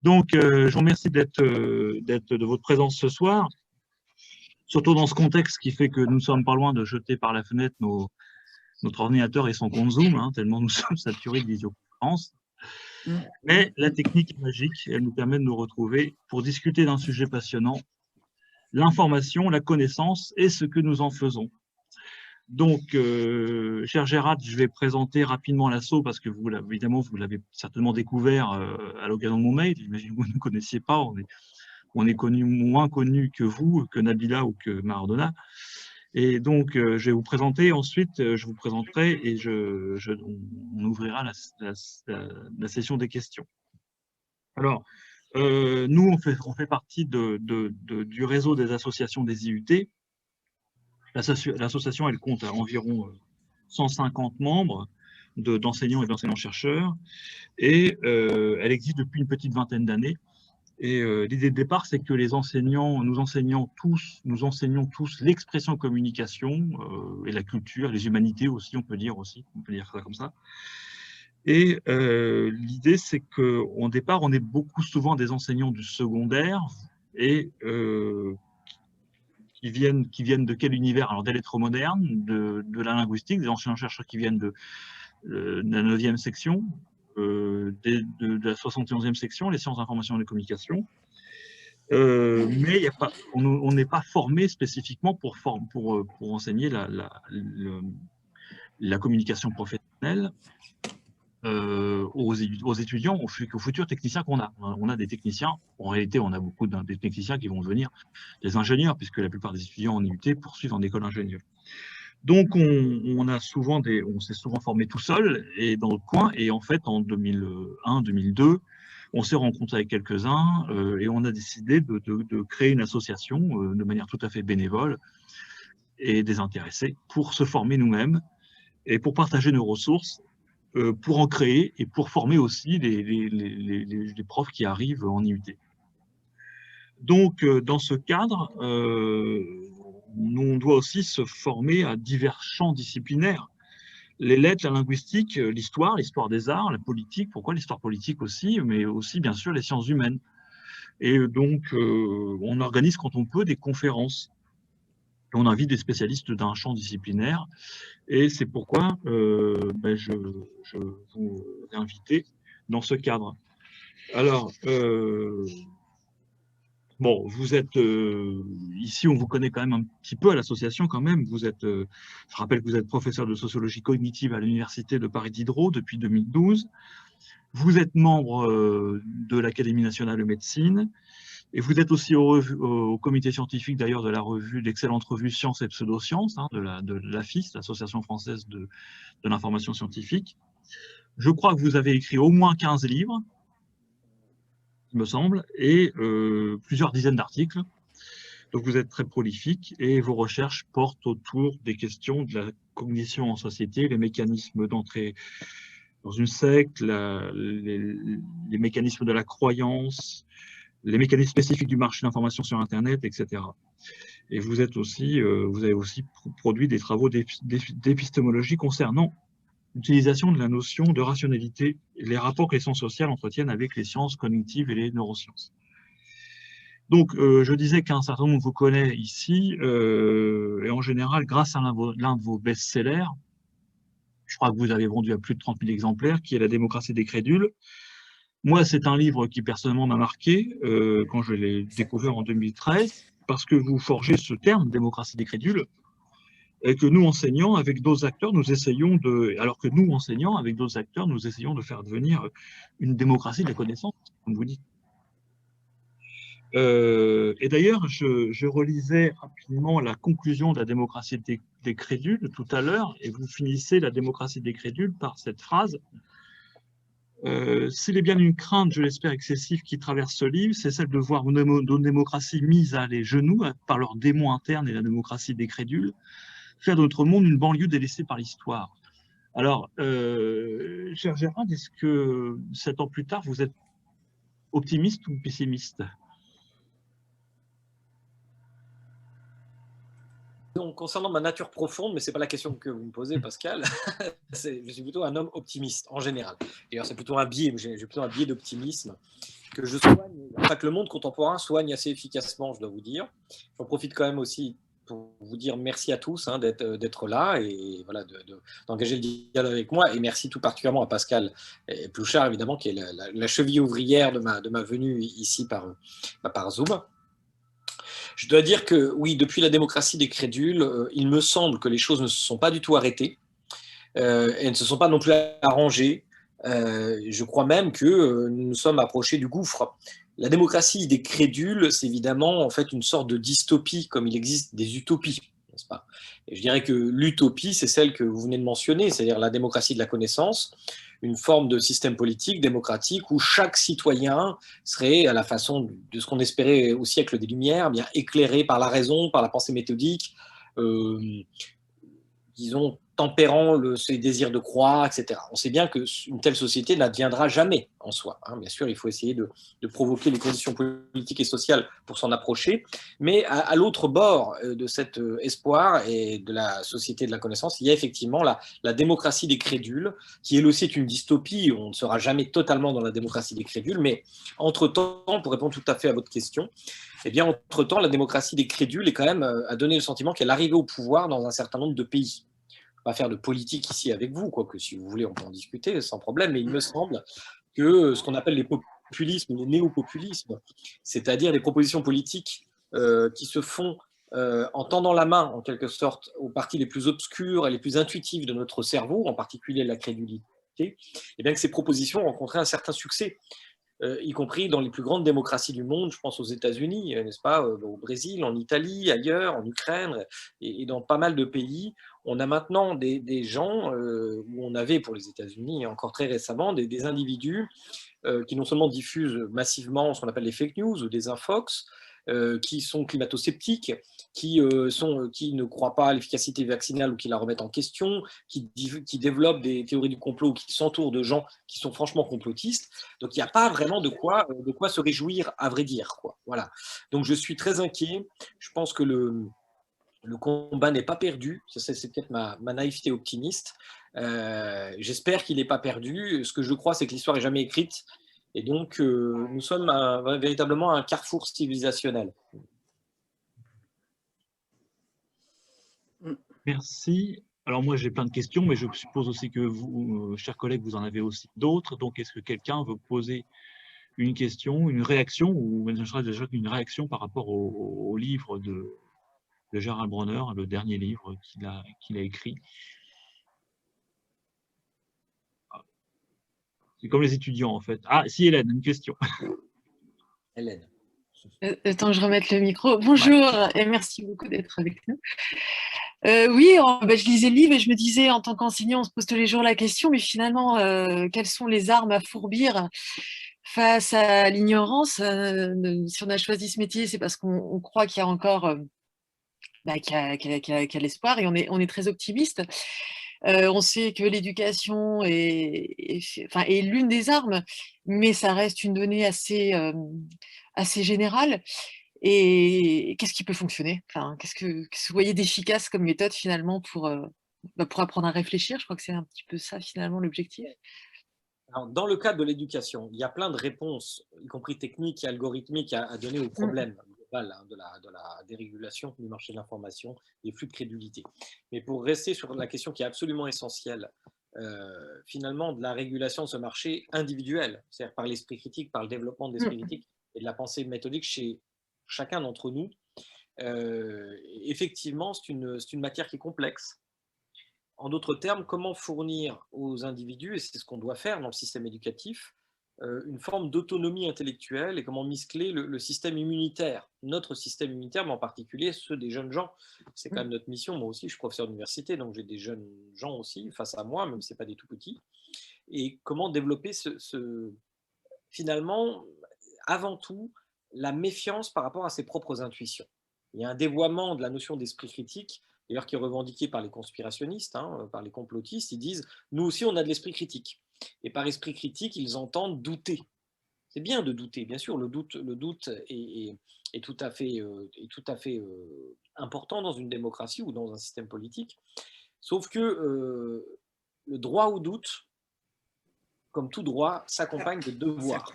Donc, je vous remercie d'être de votre présence ce soir, surtout dans ce contexte qui fait que nous ne sommes pas loin de jeter par la fenêtre notre ordinateur et son compte Zoom, hein, tellement nous sommes saturés de visioconférence. Mais la technique est magique, elle nous permet de nous retrouver pour discuter d'un sujet passionnant, l'information, la connaissance et ce que nous en faisons. Donc, cher Gérard, je vais présenter rapidement l'assaut parce que vous, évidemment, vous l'avez certainement découvert à l'occasion de mon mail. J'imagine que vous ne nous connaissiez pas. On est moins connu que vous, que Nabila ou que Maradona. Et donc, je vais vous présenter. Ensuite, je vous présenterai et on ouvrira la session des questions. Alors, nous, on fait partie du réseau des associations des IUT. L'association, elle compte environ 150 membres d'enseignants et d'enseignants-chercheurs, et elle existe depuis une petite vingtaine d'années. Et l'idée de départ, c'est que nous enseignons tous l'expression communication et la culture, les humanités aussi, on peut dire ça comme ça. Et l'idée, c'est qu'au départ, on est souvent des enseignants du secondaire et qui viennent de quel univers? Alors, des lettres modernes, de la linguistique, des enseignants-chercheurs qui viennent de la 9e section, de la 71e section, les sciences d'information et de communication. Mais on n'est pas formé spécifiquement pour enseigner la communication professionnelle aux étudiants, aux futurs techniciens qu'on a. On a des techniciens, en réalité, on a beaucoup des techniciens qui vont devenir des ingénieurs, puisque la plupart des étudiants en IUT poursuivent en école d'ingénieur. Donc, on s'est souvent formé tout seul et dans le coin. Et en fait, en 2001, 2002, on s'est rencontré avec quelques-uns et on a décidé de créer une association de manière tout à fait bénévole et désintéressée pour se former nous-mêmes et pour partager nos ressources, pour en créer et pour former aussi les profs qui arrivent en IUT. Donc, dans ce cadre, on doit aussi se former à divers champs disciplinaires. Les lettres, la linguistique, l'histoire des arts, la politique, pourquoi l'histoire politique aussi, mais aussi bien sûr les sciences humaines. Et donc, on organise quand on peut des conférences. On invite des spécialistes d'un champ disciplinaire et c'est pourquoi je vous ai invité dans ce cadre. Alors, bon, vous êtes ici, on vous connaît quand même un petit peu à l'association quand même. Je rappelle que vous êtes professeur de sociologie cognitive à l'Université de Paris Diderot depuis 2012. Vous êtes membre de l'Académie nationale de médecine et vous êtes aussi au comité scientifique d'ailleurs de l'excellente revue Sciences et Pseudosciences, hein, de l'AFIS, l'Association française de l'information scientifique. Je crois que vous avez écrit au moins 15 livres, il me semble, et plusieurs dizaines d'articles. Donc vous êtes très prolifique et vos recherches portent autour des questions de la cognition en société, les mécanismes d'entrée dans une secte, les mécanismes de la croyance, les mécanismes spécifiques du marché de l'information sur Internet, etc. Et vous avez aussi produit des travaux d'épistémologie concernant l'utilisation de la notion de rationalité et les rapports que les sciences sociales entretiennent avec les sciences cognitives et les neurosciences. Donc, je disais qu'un certain nombre vous connaît ici, et en général, grâce à l'un de vos best-sellers, je crois que vous avez vendu à plus de 30 000 exemplaires, qui est La démocratie des crédules. Moi, c'est un livre qui personnellement m'a marqué quand je l'ai découvert en 2013, parce que vous forgez ce terme, démocratie des crédules, et que nous, enseignants, avec d'autres acteurs, nous essayons de faire devenir une démocratie de la connaissance, comme vous dites. Et d'ailleurs, je relisais rapidement la conclusion de la démocratie des crédules tout à l'heure, et vous finissez la démocratie des crédules par cette phrase. S'il est bien une crainte, je l'espère excessive, qui traverse ce livre, c'est celle de voir nos démocraties mises à les genoux par leurs démons internes et la démocratie des crédules, faire de notre monde une banlieue délaissée par l'histoire. Alors, cher Gérard, est-ce que 7 ans plus tard, vous êtes optimiste ou pessimiste? Donc, concernant ma nature profonde, mais ce n'est pas la question que vous me posez, Pascal, je suis plutôt un homme optimiste en général. D'ailleurs, c'est plutôt un biais, j'ai plutôt un biais d'optimisme que je soigne, enfin que le monde contemporain soigne assez efficacement, je dois vous dire. J'en profite quand même aussi pour vous dire merci à tous d'être là et voilà, d'engager le dialogue avec moi. Et merci tout particulièrement à Pascal Plouchard, évidemment, qui est la cheville ouvrière de ma venue ici par Zoom. Je dois dire que oui, depuis la démocratie des crédules, il me semble que les choses ne se sont pas du tout arrêtées et ne se sont pas non plus arrangées. Je crois même que nous nous sommes approchés du gouffre. La démocratie des crédules, c'est évidemment en fait une sorte de dystopie, comme il existe des utopies, n'est-ce pas? Et je dirais que l'utopie, c'est celle que vous venez de mentionner, c'est-à-dire la démocratie de la connaissance, une forme de système politique démocratique où chaque citoyen serait, à la façon de ce qu'on espérait au siècle des Lumières, bien éclairé par la raison, par la pensée méthodique, disons, tempérant ses désirs de croire, etc. On sait bien qu'une telle société n'adviendra jamais en soi. Hein. Bien sûr, il faut essayer de provoquer les conditions politiques et sociales pour s'en approcher, mais à l'autre bord de cet espoir et de la société de la connaissance, il y a effectivement la démocratie des crédules, qui elle aussi est une dystopie. On ne sera jamais totalement dans la démocratie des crédules, mais entre-temps, pour répondre tout à fait à votre question, eh bien, entre-temps, la démocratie des crédules est quand même a donné le sentiment qu'elle arrivait au pouvoir dans un certain nombre de pays. Pas faire de politique ici avec vous, quoique si vous voulez, on peut en discuter sans problème, mais il me semble que ce qu'on appelle les populismes, les néo-populismes, c'est-à-dire les propositions politiques qui se font en tendant la main, en quelque sorte, aux parties les plus obscures et les plus intuitives de notre cerveau, en particulier la crédulité, et bien que ces propositions ont rencontré un certain succès. Y compris dans les plus grandes démocraties du monde, je pense aux États-Unis, n'est-ce pas, au Brésil, en Italie, ailleurs, en Ukraine et dans pas mal de pays. On a maintenant des gens, où on avait pour les États-Unis encore très récemment, des individus qui non seulement diffusent massivement ce qu'on appelle les fake news ou des infox, qui sont climato-sceptiques, qui ne croient pas à l'efficacité vaccinale ou qui la remettent en question, qui développent des théories du complot, qui s'entourent de gens qui sont franchement complotistes. Donc il n'y a pas vraiment de quoi se réjouir, à vrai dire, quoi. Voilà. Donc je suis très inquiet. Je pense que le combat n'est pas perdu. C'est peut-être ma naïveté optimiste. J'espère qu'il n'est pas perdu. Ce que je crois, c'est que l'histoire n'est jamais écrite. Et donc, nous sommes véritablement un carrefour civilisationnel. Merci. Alors moi, j'ai plein de questions, mais je suppose aussi que vous, chers collègues, vous en avez aussi d'autres. Donc, est-ce que quelqu'un veut poser une question, une réaction, ou même déjà une réaction par rapport au livre de Gérald Bronner, le dernier livre qu'il a écrit? C'est comme les étudiants, en fait. Ah, si, Hélène, une question. Hélène. Attends, je remette le micro. Bonjour et merci beaucoup d'être avec nous. Oui, je lisais le livre et je me disais, en tant qu'enseignant, on se pose tous les jours la question, mais finalement, quelles sont les armes à fourbir face à l'ignorance? Si on a choisi ce métier, c'est parce qu'on croit qu'il y a encore qu'il y a l'espoir et on est très optimiste. On sait que l'éducation est l'une des armes, mais ça reste une donnée assez générale. Et qu'est-ce qui peut fonctionner? Enfin, qu'est-ce que vous voyez d'efficace comme méthode finalement pour apprendre à réfléchir? Je crois que c'est un petit peu ça finalement l'objectif. Alors, dans le cadre de l'éducation, il y a plein de réponses, y compris techniques et algorithmiques, à donner au problème global de la dérégulation du marché de l'information, des flux de crédulité. Mais pour rester sur la question qui est absolument essentielle, finalement, de la régulation de ce marché individuel, c'est-à-dire par l'esprit critique, par le développement de l'esprit critique et de la pensée méthodique chez chacun d'entre nous, effectivement, c'est une matière qui est complexe. En d'autres termes, comment fournir aux individus, et c'est ce qu'on doit faire dans le système éducatif, une forme d'autonomie intellectuelle et comment muscler le système immunitaire, notre système immunitaire, mais en particulier ceux des jeunes gens. C'est quand même notre mission. Moi aussi, je suis professeur d'université, donc j'ai des jeunes gens aussi face à moi, même si ce n'est pas des tout petits. Et comment développer finalement, avant tout, la méfiance par rapport à ses propres intuitions. Il y a un dévoiement de la notion d'esprit critique, d'ailleurs qui est revendiqué par les conspirationnistes, par les complotistes. Ils disent « nous aussi, on a de l'esprit critique ». Et par esprit critique, ils entendent douter. C'est bien de douter, bien sûr, le doute est tout à fait important dans une démocratie ou dans un système politique. Sauf que le droit au doute, comme tout droit, s'accompagne de devoirs.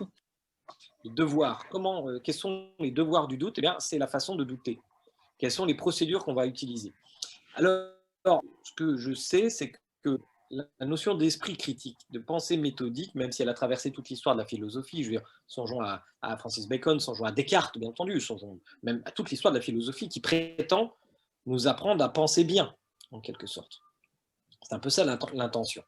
les devoirs. Quels sont les devoirs du doute? Eh bien, c'est la façon de douter. Quelles sont les procédures qu'on va utiliser? Alors, ce que je sais, c'est que la notion d'esprit critique, de pensée méthodique, même si elle a traversé toute l'histoire de la philosophie, je veux dire, songeons à Francis Bacon, songeons à Descartes, bien entendu, songeons même à toute l'histoire de la philosophie qui prétend nous apprendre à penser bien, en quelque sorte. C'est un peu ça l'intention.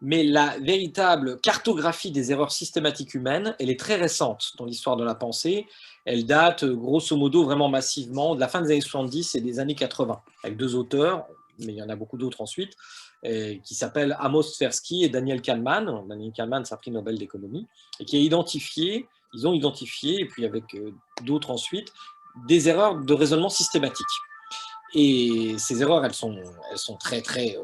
Mais la véritable cartographie des erreurs systématiques humaines, elle est très récente dans l'histoire de la pensée. Elle date grosso modo vraiment massivement de la fin des années 70 et des années 80, avec 2 auteurs, mais il y en a beaucoup d'autres ensuite, qui s'appellent Amos Tversky et Daniel Kahneman. Daniel Kahneman, c'est un prix Nobel d'économie, et qui a identifié, ils ont identifié, et puis avec d'autres ensuite, des erreurs de raisonnement systématique. Et ces erreurs, elles sont très, très...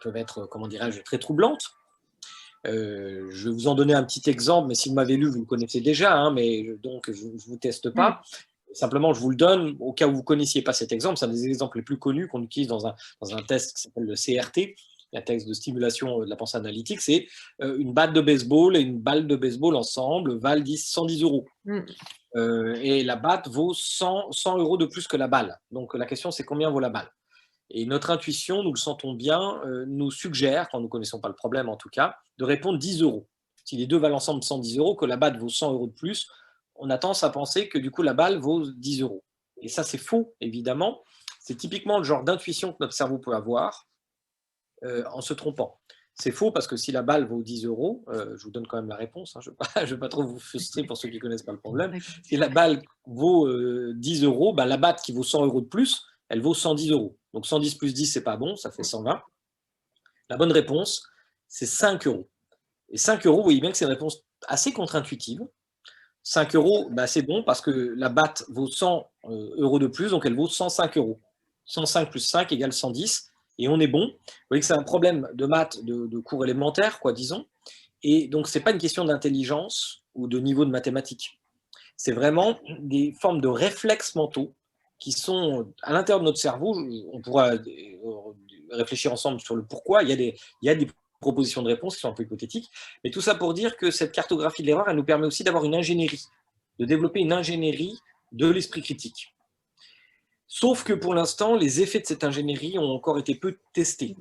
peuvent être, comment dirais-je, très troublantes. Je vais vous en donner un petit exemple, mais si vous m'avez lu, vous le connaissez déjà, hein, mais donc je ne vous teste pas. Simplement, je vous le donne au cas où vous ne connaissiez pas cet exemple. C'est un des exemples les plus connus qu'on utilise dans un test qui s'appelle le CRT, un test de stimulation de la pensée analytique. C'est une batte de baseball et une balle de baseball ensemble valent 110 euros. Et la batte vaut 100 euros de plus que la balle. Donc la question, c'est combien vaut la balle? Et notre intuition, nous le sentons bien, nous suggère, quand nous ne connaissons pas le problème en tout cas, de répondre 10 euros. Si les deux valent ensemble 110 euros, que la batte vaut 100 euros de plus, on a tendance à penser que du coup la balle vaut 10 euros. Et ça, c'est faux, évidemment. C'est typiquement le genre d'intuition que notre cerveau peut avoir en se trompant. C'est faux parce que si la balle vaut 10 euros, je vous donne quand même la réponse, hein, je ne vais pas trop vous frustrer pour ceux qui ne connaissent pas le problème. Si la balle vaut 10 euros, bah, la batte qui vaut 100 euros de plus, elle vaut 110 euros. Donc 110 plus 10, c'est pas bon, ça fait 120. La bonne réponse, c'est 5 euros. Et 5 euros, vous voyez bien que c'est une réponse assez contre-intuitive. 5 euros, bah, c'est bon parce que la batte vaut 100 euros de plus, donc elle vaut 105 euros. 105 plus 5 égale 110, et on est bon. Vous voyez que c'est un problème de maths, de cours élémentaires, quoi, disons. Et donc, ce n'est pas une question d'intelligence ou de niveau de mathématiques. C'est vraiment des formes de réflexes mentaux qui sont à l'intérieur de notre cerveau. On pourra réfléchir ensemble sur le pourquoi. Il y a des propositions de réponse qui sont un peu hypothétiques. Mais tout ça pour dire que cette cartographie de l'erreur, elle nous permet aussi d'avoir une ingénierie, de développer une ingénierie de l'esprit critique. Sauf que pour l'instant, les effets de cette ingénierie ont encore été peu testés.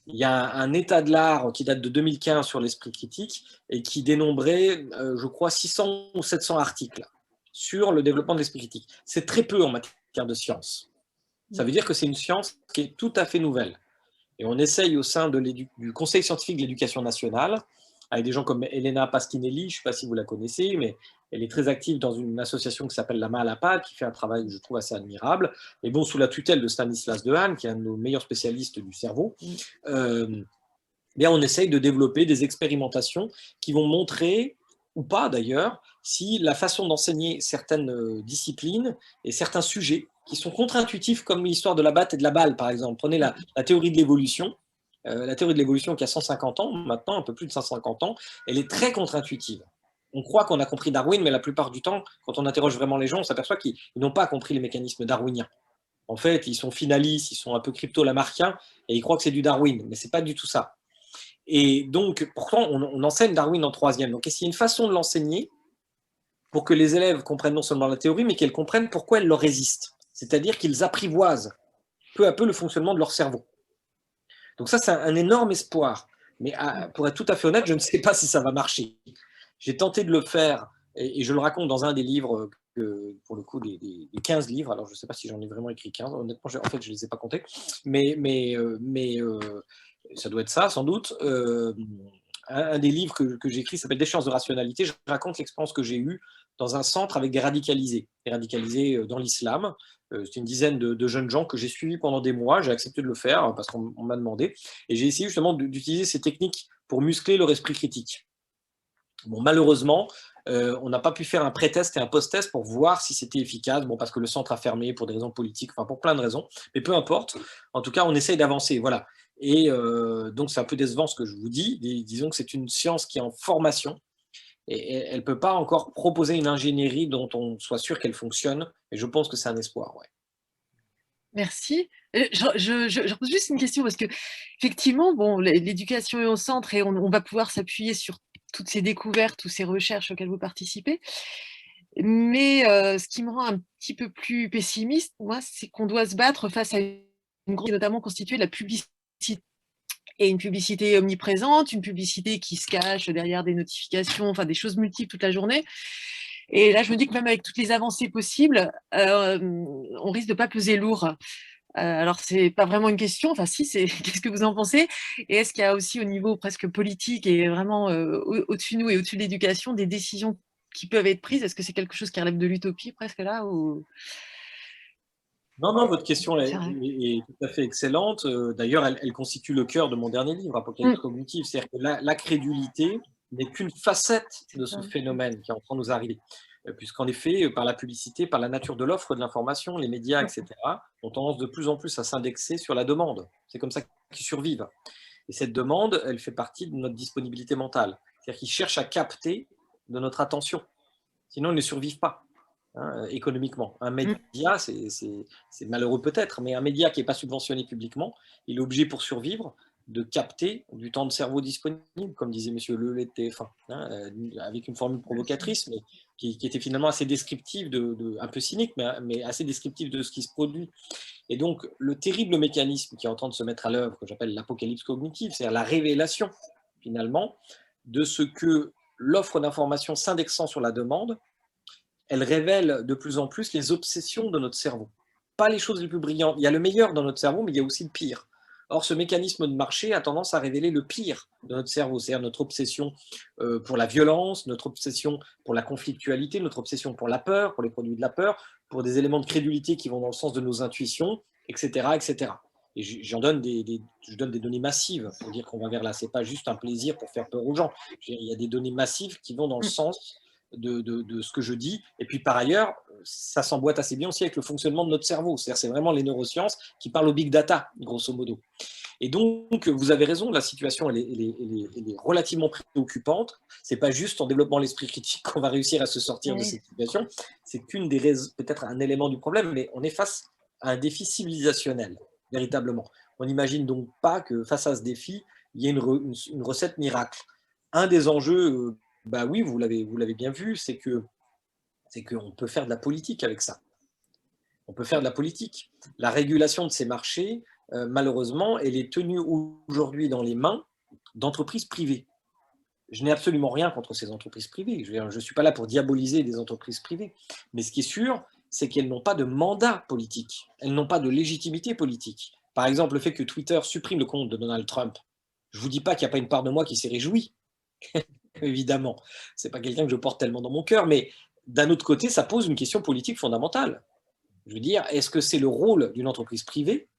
Il y a un état de l'art qui date de 2015 sur l'esprit critique et qui dénombrait, je crois, 600 ou 700 articles sur le développement de l'esprit critique. C'est très peu en matière de science. Ça veut dire que c'est une science qui est tout à fait nouvelle. Et on essaye au sein du Conseil scientifique de l'éducation nationale, avec des gens comme Elena Pasquinelli, je ne sais pas si vous la connaissez, mais elle est très active dans une association qui s'appelle La Main à la Pâte, qui fait un travail, je trouve, assez admirable. Et bon, sous la tutelle de Stanislas Dehaene, qui est un de nos meilleurs spécialistes du cerveau, bien, on essaye de développer des expérimentations qui vont montrer, ou pas d'ailleurs, si la façon d'enseigner certaines disciplines et certains sujets qui sont contre-intuitifs, comme l'histoire de la batte et de la balle, par exemple. Prenez la théorie de l'évolution. La théorie de l'évolution qui a 150 ans, maintenant, un peu plus de 150 ans, elle est très contre-intuitive. On croit qu'on a compris Darwin, mais la plupart du temps, quand on interroge vraiment les gens, on s'aperçoit qu'ils n'ont pas compris les mécanismes darwiniens. En fait, ils sont finalistes, ils sont un peu crypto-lamarckiens, et ils croient que c'est du Darwin, mais ce n'est pas du tout ça. Et donc, pourtant, on enseigne Darwin en 3e. Donc, est-ce qu'il y a une façon de l'enseigner pour que les élèves comprennent non seulement la théorie, mais qu'elles comprennent pourquoi elle leur résiste? C'est-à-dire qu'ils apprivoisent peu à peu le fonctionnement de leur cerveau. Donc ça, c'est un énorme espoir. Mais pour être tout à fait honnête, je ne sais pas si ça va marcher. J'ai tenté de le faire, et je le raconte dans un des livres, pour le coup, des 15 livres. Alors, je ne sais pas si j'en ai vraiment écrit 15. Honnêtement, en fait, je ne les ai pas comptés. Mais ça doit être ça, sans doute. Un des livres que j'ai écrit s'appelle « Des chances de rationalité ». Je raconte l'expérience que j'ai eue dans un centre avec des radicalisés dans l'islam. C'est une dizaine de jeunes gens que j'ai suivis pendant des mois. J'ai accepté de le faire parce qu'on m'a demandé. Et j'ai essayé justement d'utiliser ces techniques pour muscler leur esprit critique. Bon, malheureusement, on n'a pas pu faire un pré-test et un post-test pour voir si c'était efficace, bon, parce que le centre a fermé pour des raisons politiques, enfin pour plein de raisons, mais peu importe. En tout cas, on essaye d'avancer, voilà. Et donc, c'est un peu décevant ce que je vous dis. Disons que c'est une science qui est en formation et elle ne peut pas encore proposer une ingénierie dont on soit sûr qu'elle fonctionne. Et je pense que c'est un espoir, ouais. Merci. Je pose juste une question parce que effectivement, bon, l'éducation est au centre et on va pouvoir s'appuyer sur toutes ces découvertes, toutes ces recherches auxquelles vous participez. Mais ce qui me rend un petit peu plus pessimiste, moi, c'est qu'on doit se battre face à une grosse, notamment constituée de la publicité. Et une publicité omniprésente, une publicité qui se cache derrière des notifications, enfin des choses multiples toute la journée. Et là, je me dis que même avec toutes les avancées possibles, on risque de pas peser lourd. Alors, c'est pas vraiment une question, enfin si, c'est qu'est-ce que vous en pensez? Et est-ce qu'il y a aussi au niveau presque politique et vraiment au-dessus de nous et au-dessus de l'éducation, des décisions qui peuvent être prises? Est-ce que c'est quelque chose qui relève de l'utopie presque là ou... Non, non, votre question C'est vrai. est tout à fait excellente. D'ailleurs, elle constitue le cœur de mon dernier livre, Apocalypse cognitive. C'est-à-dire que la crédulité n'est qu'une facette de ce phénomène qui est en train de nous arriver. Puisqu'en effet, par la publicité, par la nature de l'offre de l'information, les médias, etc., ont tendance de plus en plus à s'indexer sur la demande. C'est comme ça qu'ils survivent. Et cette demande, elle fait partie de notre disponibilité mentale. C'est-à-dire qu'ils cherchent à capter de notre attention. Sinon, ils ne survivent pas. Économiquement. Un média, c'est malheureux peut-être, mais un média qui n'est pas subventionné publiquement, il est obligé pour survivre de capter du temps de cerveau disponible, comme disait M. Le de TF1, avec une formule provocatrice, mais qui était finalement assez descriptive, un peu cynique, mais assez descriptive de ce qui se produit. Et donc, le terrible mécanisme qui est en train de se mettre à l'œuvre, que j'appelle l'apocalypse cognitive, c'est-à-dire la révélation, finalement, de ce que l'offre d'information s'indexant sur la demande, elle révèle de plus en plus les obsessions de notre cerveau. Pas les choses les plus brillantes. Il y a le meilleur dans notre cerveau, mais il y a aussi le pire. Or, ce mécanisme de marché a tendance à révéler le pire de notre cerveau, c'est-à-dire notre obsession pour la violence, notre obsession pour la conflictualité, notre obsession pour la peur, pour les produits de la peur, pour des éléments de crédulité qui vont dans le sens de nos intuitions, etc. etc. Et je donne des données massives pour dire qu'on va vers là. Ce n'est pas juste un plaisir pour faire peur aux gens. Il y a des données massives qui vont dans le sens de ce que je dis. Et puis par ailleurs, ça s'emboîte assez bien aussi avec le fonctionnement de notre cerveau. C'est vraiment les neurosciences qui parlent au big data, grosso modo. Et donc, vous avez raison, la situation, elle est relativement préoccupante. Ce n'est pas juste en développant l'esprit critique qu'on va réussir à se sortir de cette situation. C'est qu'une des raisons, peut-être un élément du problème, mais on est face à un défi civilisationnel, véritablement. On n'imagine donc pas que face à ce défi, il y ait une recette miracle. Un des enjeux, bah oui, vous l'avez bien vu, c'est qu'on peut faire de la politique avec ça. On peut faire de la politique. La régulation de ces marchés, malheureusement, elle est tenue aujourd'hui dans les mains d'entreprises privées. Je n'ai absolument rien contre ces entreprises privées. Je ne suis pas là pour diaboliser des entreprises privées. Mais ce qui est sûr, c'est qu'elles n'ont pas de mandat politique. Elles n'ont pas de légitimité politique. Par exemple, le fait que Twitter supprime le compte de Donald Trump, je ne vous dis pas qu'il n'y a pas une part de moi qui s'est réjouie. Évidemment, ce n'est pas quelqu'un que je porte tellement dans mon cœur, mais d'un autre côté, ça pose une question politique fondamentale. Je veux dire, est-ce que c'est le rôle d'une entreprise privée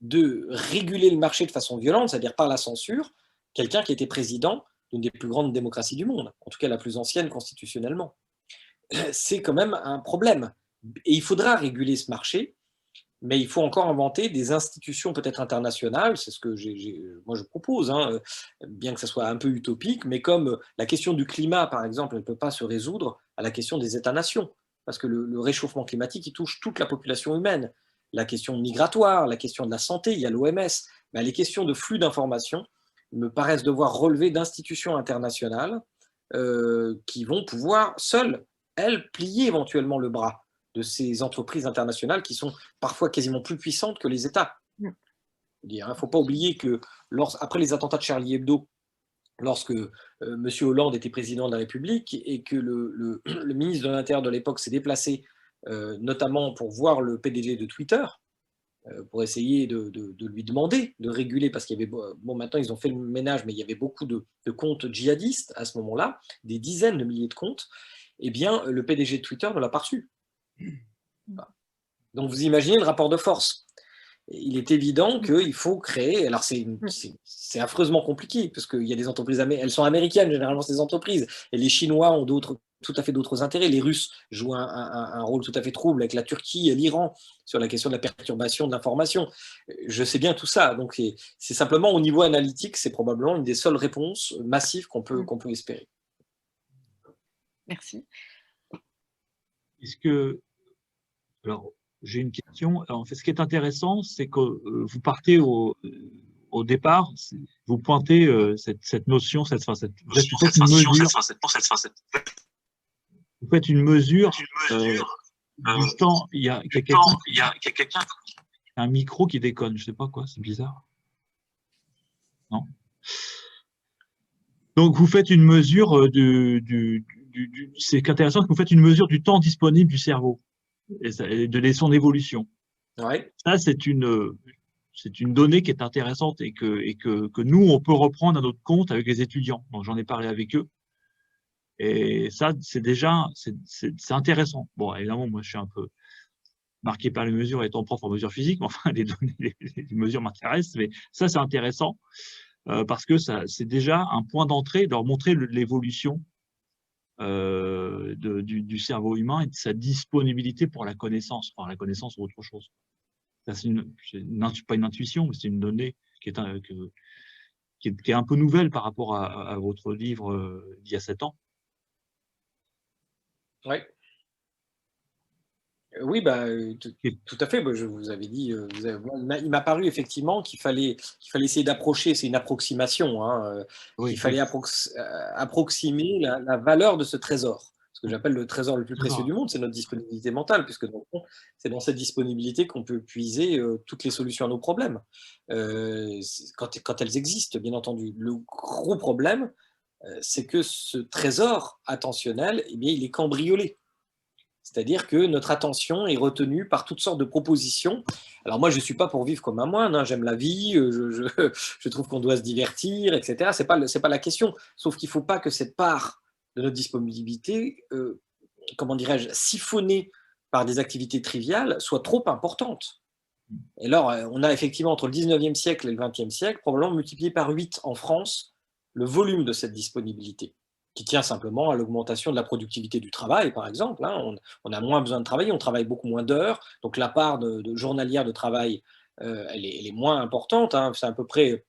de réguler le marché de façon violente, c'est-à-dire par la censure, quelqu'un qui était président d'une des plus grandes démocraties du monde, en tout cas la plus ancienne constitutionnellement? C'est quand même un problème. Et il faudra réguler ce marché, mais il faut encore inventer des institutions peut-être internationales, c'est ce que moi je propose, hein, bien que ça soit un peu utopique, mais comme la question du climat, par exemple, elle ne peut pas se résoudre à la question des États-nations, parce que le réchauffement climatique, il touche toute la population humaine. La question migratoire, la question de la santé, il y a l'OMS, les questions de flux d'informations me paraissent devoir relever d'institutions internationales qui vont pouvoir seules, elles, plier éventuellement le bras de ces entreprises internationales qui sont parfois quasiment plus puissantes que les États. Il ne faut pas oublier que après les attentats de Charlie Hebdo, lorsque M. Hollande était président de la République et que le ministre de l'Intérieur de l'époque s'est déplacé notamment pour voir le PDG de Twitter, pour essayer de lui demander de réguler, parce qu'il y avait, bon, maintenant ils ont fait le ménage, mais il y avait beaucoup de comptes djihadistes à ce moment-là, des dizaines de milliers de comptes, eh bien le PDG de Twitter ne l'a pas reçu. Donc vous imaginez le rapport de force. Il est évident qu'il faut créer, alors c'est affreusement compliqué, parce qu'il y a des entreprises, elles sont américaines généralement ces entreprises, et les Chinois ont tout à fait d'autres intérêts, les Russes jouent un rôle tout à fait trouble avec la Turquie et l'Iran sur la question de la perturbation de l'information. Je sais bien tout ça, donc c'est simplement au niveau analytique, c'est probablement une des seules réponses massives qu'on peut espérer. Merci. Est-ce que, alors, j'ai une question. Alors, en fait, ce qui est intéressant, c'est que vous partez au au départ, vous pointez cette notion, vous faites une mesure, vous faites une mesure du temps. Il y a quelqu'un, un micro qui déconne, je sais pas quoi, c'est bizarre. Non. Donc vous faites une mesure c'est intéressant que vous faites une mesure du temps disponible du cerveau et de son évolution. Ouais. Ça, c'est une donnée qui est intéressante et que nous, on peut reprendre à notre compte avec les étudiants. Donc, j'en ai parlé avec eux. Et ça, c'est intéressant. Bon, évidemment, moi, je suis un peu marqué par les mesures étant prof en mesures physiques, mais enfin, les données, les mesures m'intéressent. Mais ça, c'est intéressant parce que c'est déjà un point d'entrée de leur montrer l'évolution du cerveau humain et de sa disponibilité pour la connaissance, enfin, la connaissance ou autre chose. C'est pas une intuition, mais c'est une donnée qui est un peu nouvelle par rapport à votre livre d'il y a 7 ans. Oui. Oui, bah, tout à fait. Bah, je vous avais dit, il m'a paru effectivement qu'il fallait essayer d'approcher, c'est une approximation, hein, qu'il fallait approximer la valeur de ce trésor. Ce que j'appelle le trésor le plus précieux du monde, c'est notre disponibilité mentale, puisque c'est dans cette disponibilité qu'on peut puiser toutes les solutions à nos problèmes, quand elles existent, bien entendu. Le gros problème, c'est que ce trésor attentionnel, eh bien, il est cambriolé. C'est-à-dire que notre attention est retenue par toutes sortes de propositions. Alors moi, je ne suis pas pour vivre comme un moine, hein. J'aime la vie, je trouve qu'on doit se divertir, etc. Ce n'est pas la question. Sauf qu'il ne faut pas que cette part de notre disponibilité, comment dirais-je, siphonnée par des activités triviales, soit trop importante. Et alors, on a effectivement, entre le 19e siècle et le 20e siècle, probablement multiplié par 8 en France, le volume de cette disponibilité, qui tient simplement à l'augmentation de la productivité du travail, par exemple. Hein. On a moins besoin de travailler, on travaille beaucoup moins d'heures, donc la part de journalière de travail, elle est moins importante. Hein. C'est à peu près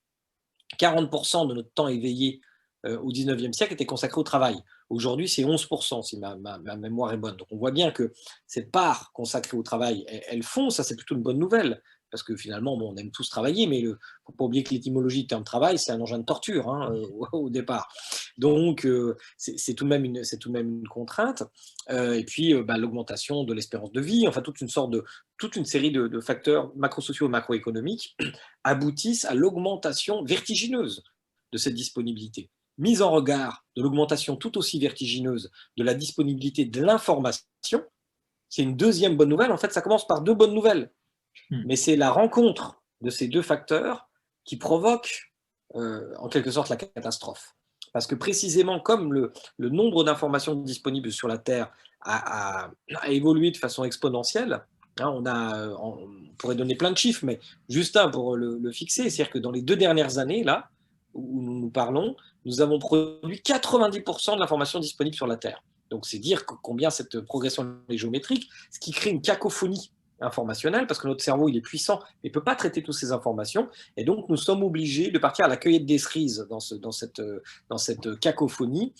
40% de notre temps éveillé au 19e siècle était consacré au travail. Aujourd'hui, c'est 11%, si ma mémoire est bonne. Donc on voit bien que cette part consacrée au travail, elle fond, ça c'est plutôt une bonne nouvelle. Parce que finalement, bon, on aime tous travailler, mais il ne faut pas oublier que l'étymologie du terme travail, c'est un engin de torture, hein, au départ. Donc, c'est tout de même une contrainte. Et puis, l'augmentation de l'espérance de vie, enfin, toute une série de facteurs macrosociaux et macroéconomiques aboutissent à l'augmentation vertigineuse de cette disponibilité. Mise en regard de l'augmentation tout aussi vertigineuse de la disponibilité de l'information, c'est une deuxième bonne nouvelle. En fait, ça commence par deux bonnes nouvelles. Mais c'est la rencontre de ces deux facteurs qui provoque en quelque sorte la catastrophe. Parce que précisément comme le nombre d'informations disponibles sur la Terre a évolué de façon exponentielle, hein, on pourrait donner plein de chiffres, mais juste un pour le fixer, c'est-à-dire que dans les 2 dernières années, là, où nous parlons, nous avons produit 90% de l'information disponible sur la Terre. Donc c'est dire combien cette progression est géométrique, ce qui crée une cacophonie informationnelle, parce que notre cerveau il est puissant, mais il ne peut pas traiter toutes ces informations, et donc nous sommes obligés de partir à la cueillette des cerises dans cette cacophonie,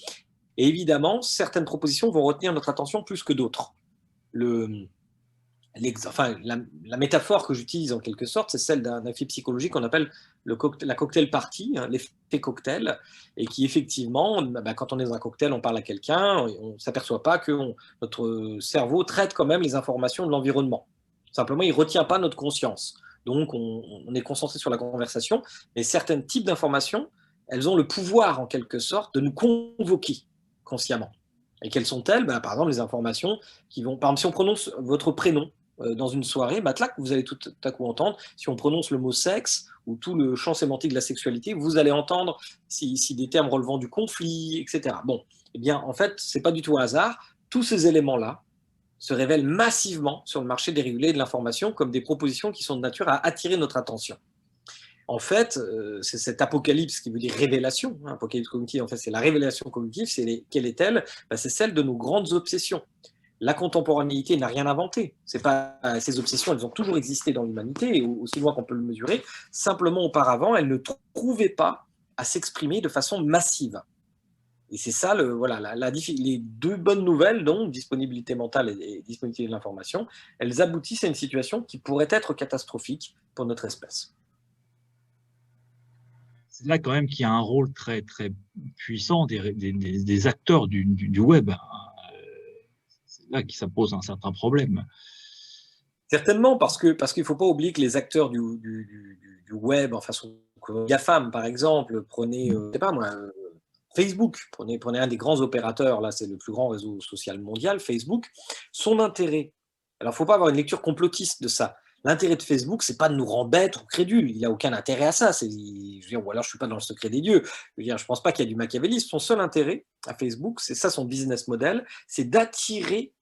et évidemment, certaines propositions vont retenir notre attention plus que d'autres. La métaphore que j'utilise en quelque sorte, c'est celle d'un effet psychologique qu'on appelle la cocktail party, hein, l'effet cocktail, et qui effectivement, quand on est dans un cocktail, on parle à quelqu'un, on ne s'aperçoit pas que notre cerveau traite quand même les informations de l'environnement. Simplement, il ne retient pas notre conscience. Donc, on est concentré sur la conversation, mais certains types d'informations, elles ont le pouvoir, en quelque sorte, de nous convoquer consciemment. Et quelles sont-elles ? Par exemple, les informations qui vont... Par exemple, si on prononce votre prénom dans une soirée, là, vous allez tout à coup entendre, si on prononce le mot sexe ou tout le champ sémantique de la sexualité, vous allez entendre si des termes relevant du conflit, etc. Bon, eh bien, en fait, ce n'est pas du tout un hasard. Tous ces éléments-là se révèlent massivement sur le marché dérégulé de l'information comme des propositions qui sont de nature à attirer notre attention. En fait, c'est cette apocalypse qui veut dire révélation. Hein, apocalypse cognitive, en fait, c'est la révélation cognitive. Quelle est-elle ? C'est celle de nos grandes obsessions. La contemporanéité n'a rien inventé. Ces obsessions, elles ont toujours existé dans l'humanité, aussi loin qu'on peut le mesurer. Simplement, auparavant, elles ne trouvaient pas à s'exprimer de façon massive. Et c'est ça, les deux bonnes nouvelles, donc disponibilité mentale et disponibilité de l'information, elles aboutissent à une situation qui pourrait être catastrophique pour notre espèce. c'est là quand même qu'il y a un rôle très, très puissant des acteurs du web. C'est là que ça pose un certain problème. Certainement, parce qu'il ne faut pas oublier que les acteurs du web, enfin, sont GAFAM, par exemple, prenez, je sais pas moi, Facebook, prenez un des grands opérateurs, là c'est le plus grand réseau social mondial, Facebook, son intérêt, alors il ne faut pas avoir une lecture complotiste de ça. L'intérêt de Facebook, c'est pas de nous rendre bêtes ou crédules, il n'a aucun intérêt à ça, je veux dire, ou alors je ne suis pas dans le secret des dieux, je ne pense pas qu'il y a du machiavélisme, son seul intérêt à Facebook, c'est ça son business model, c'est d'attirer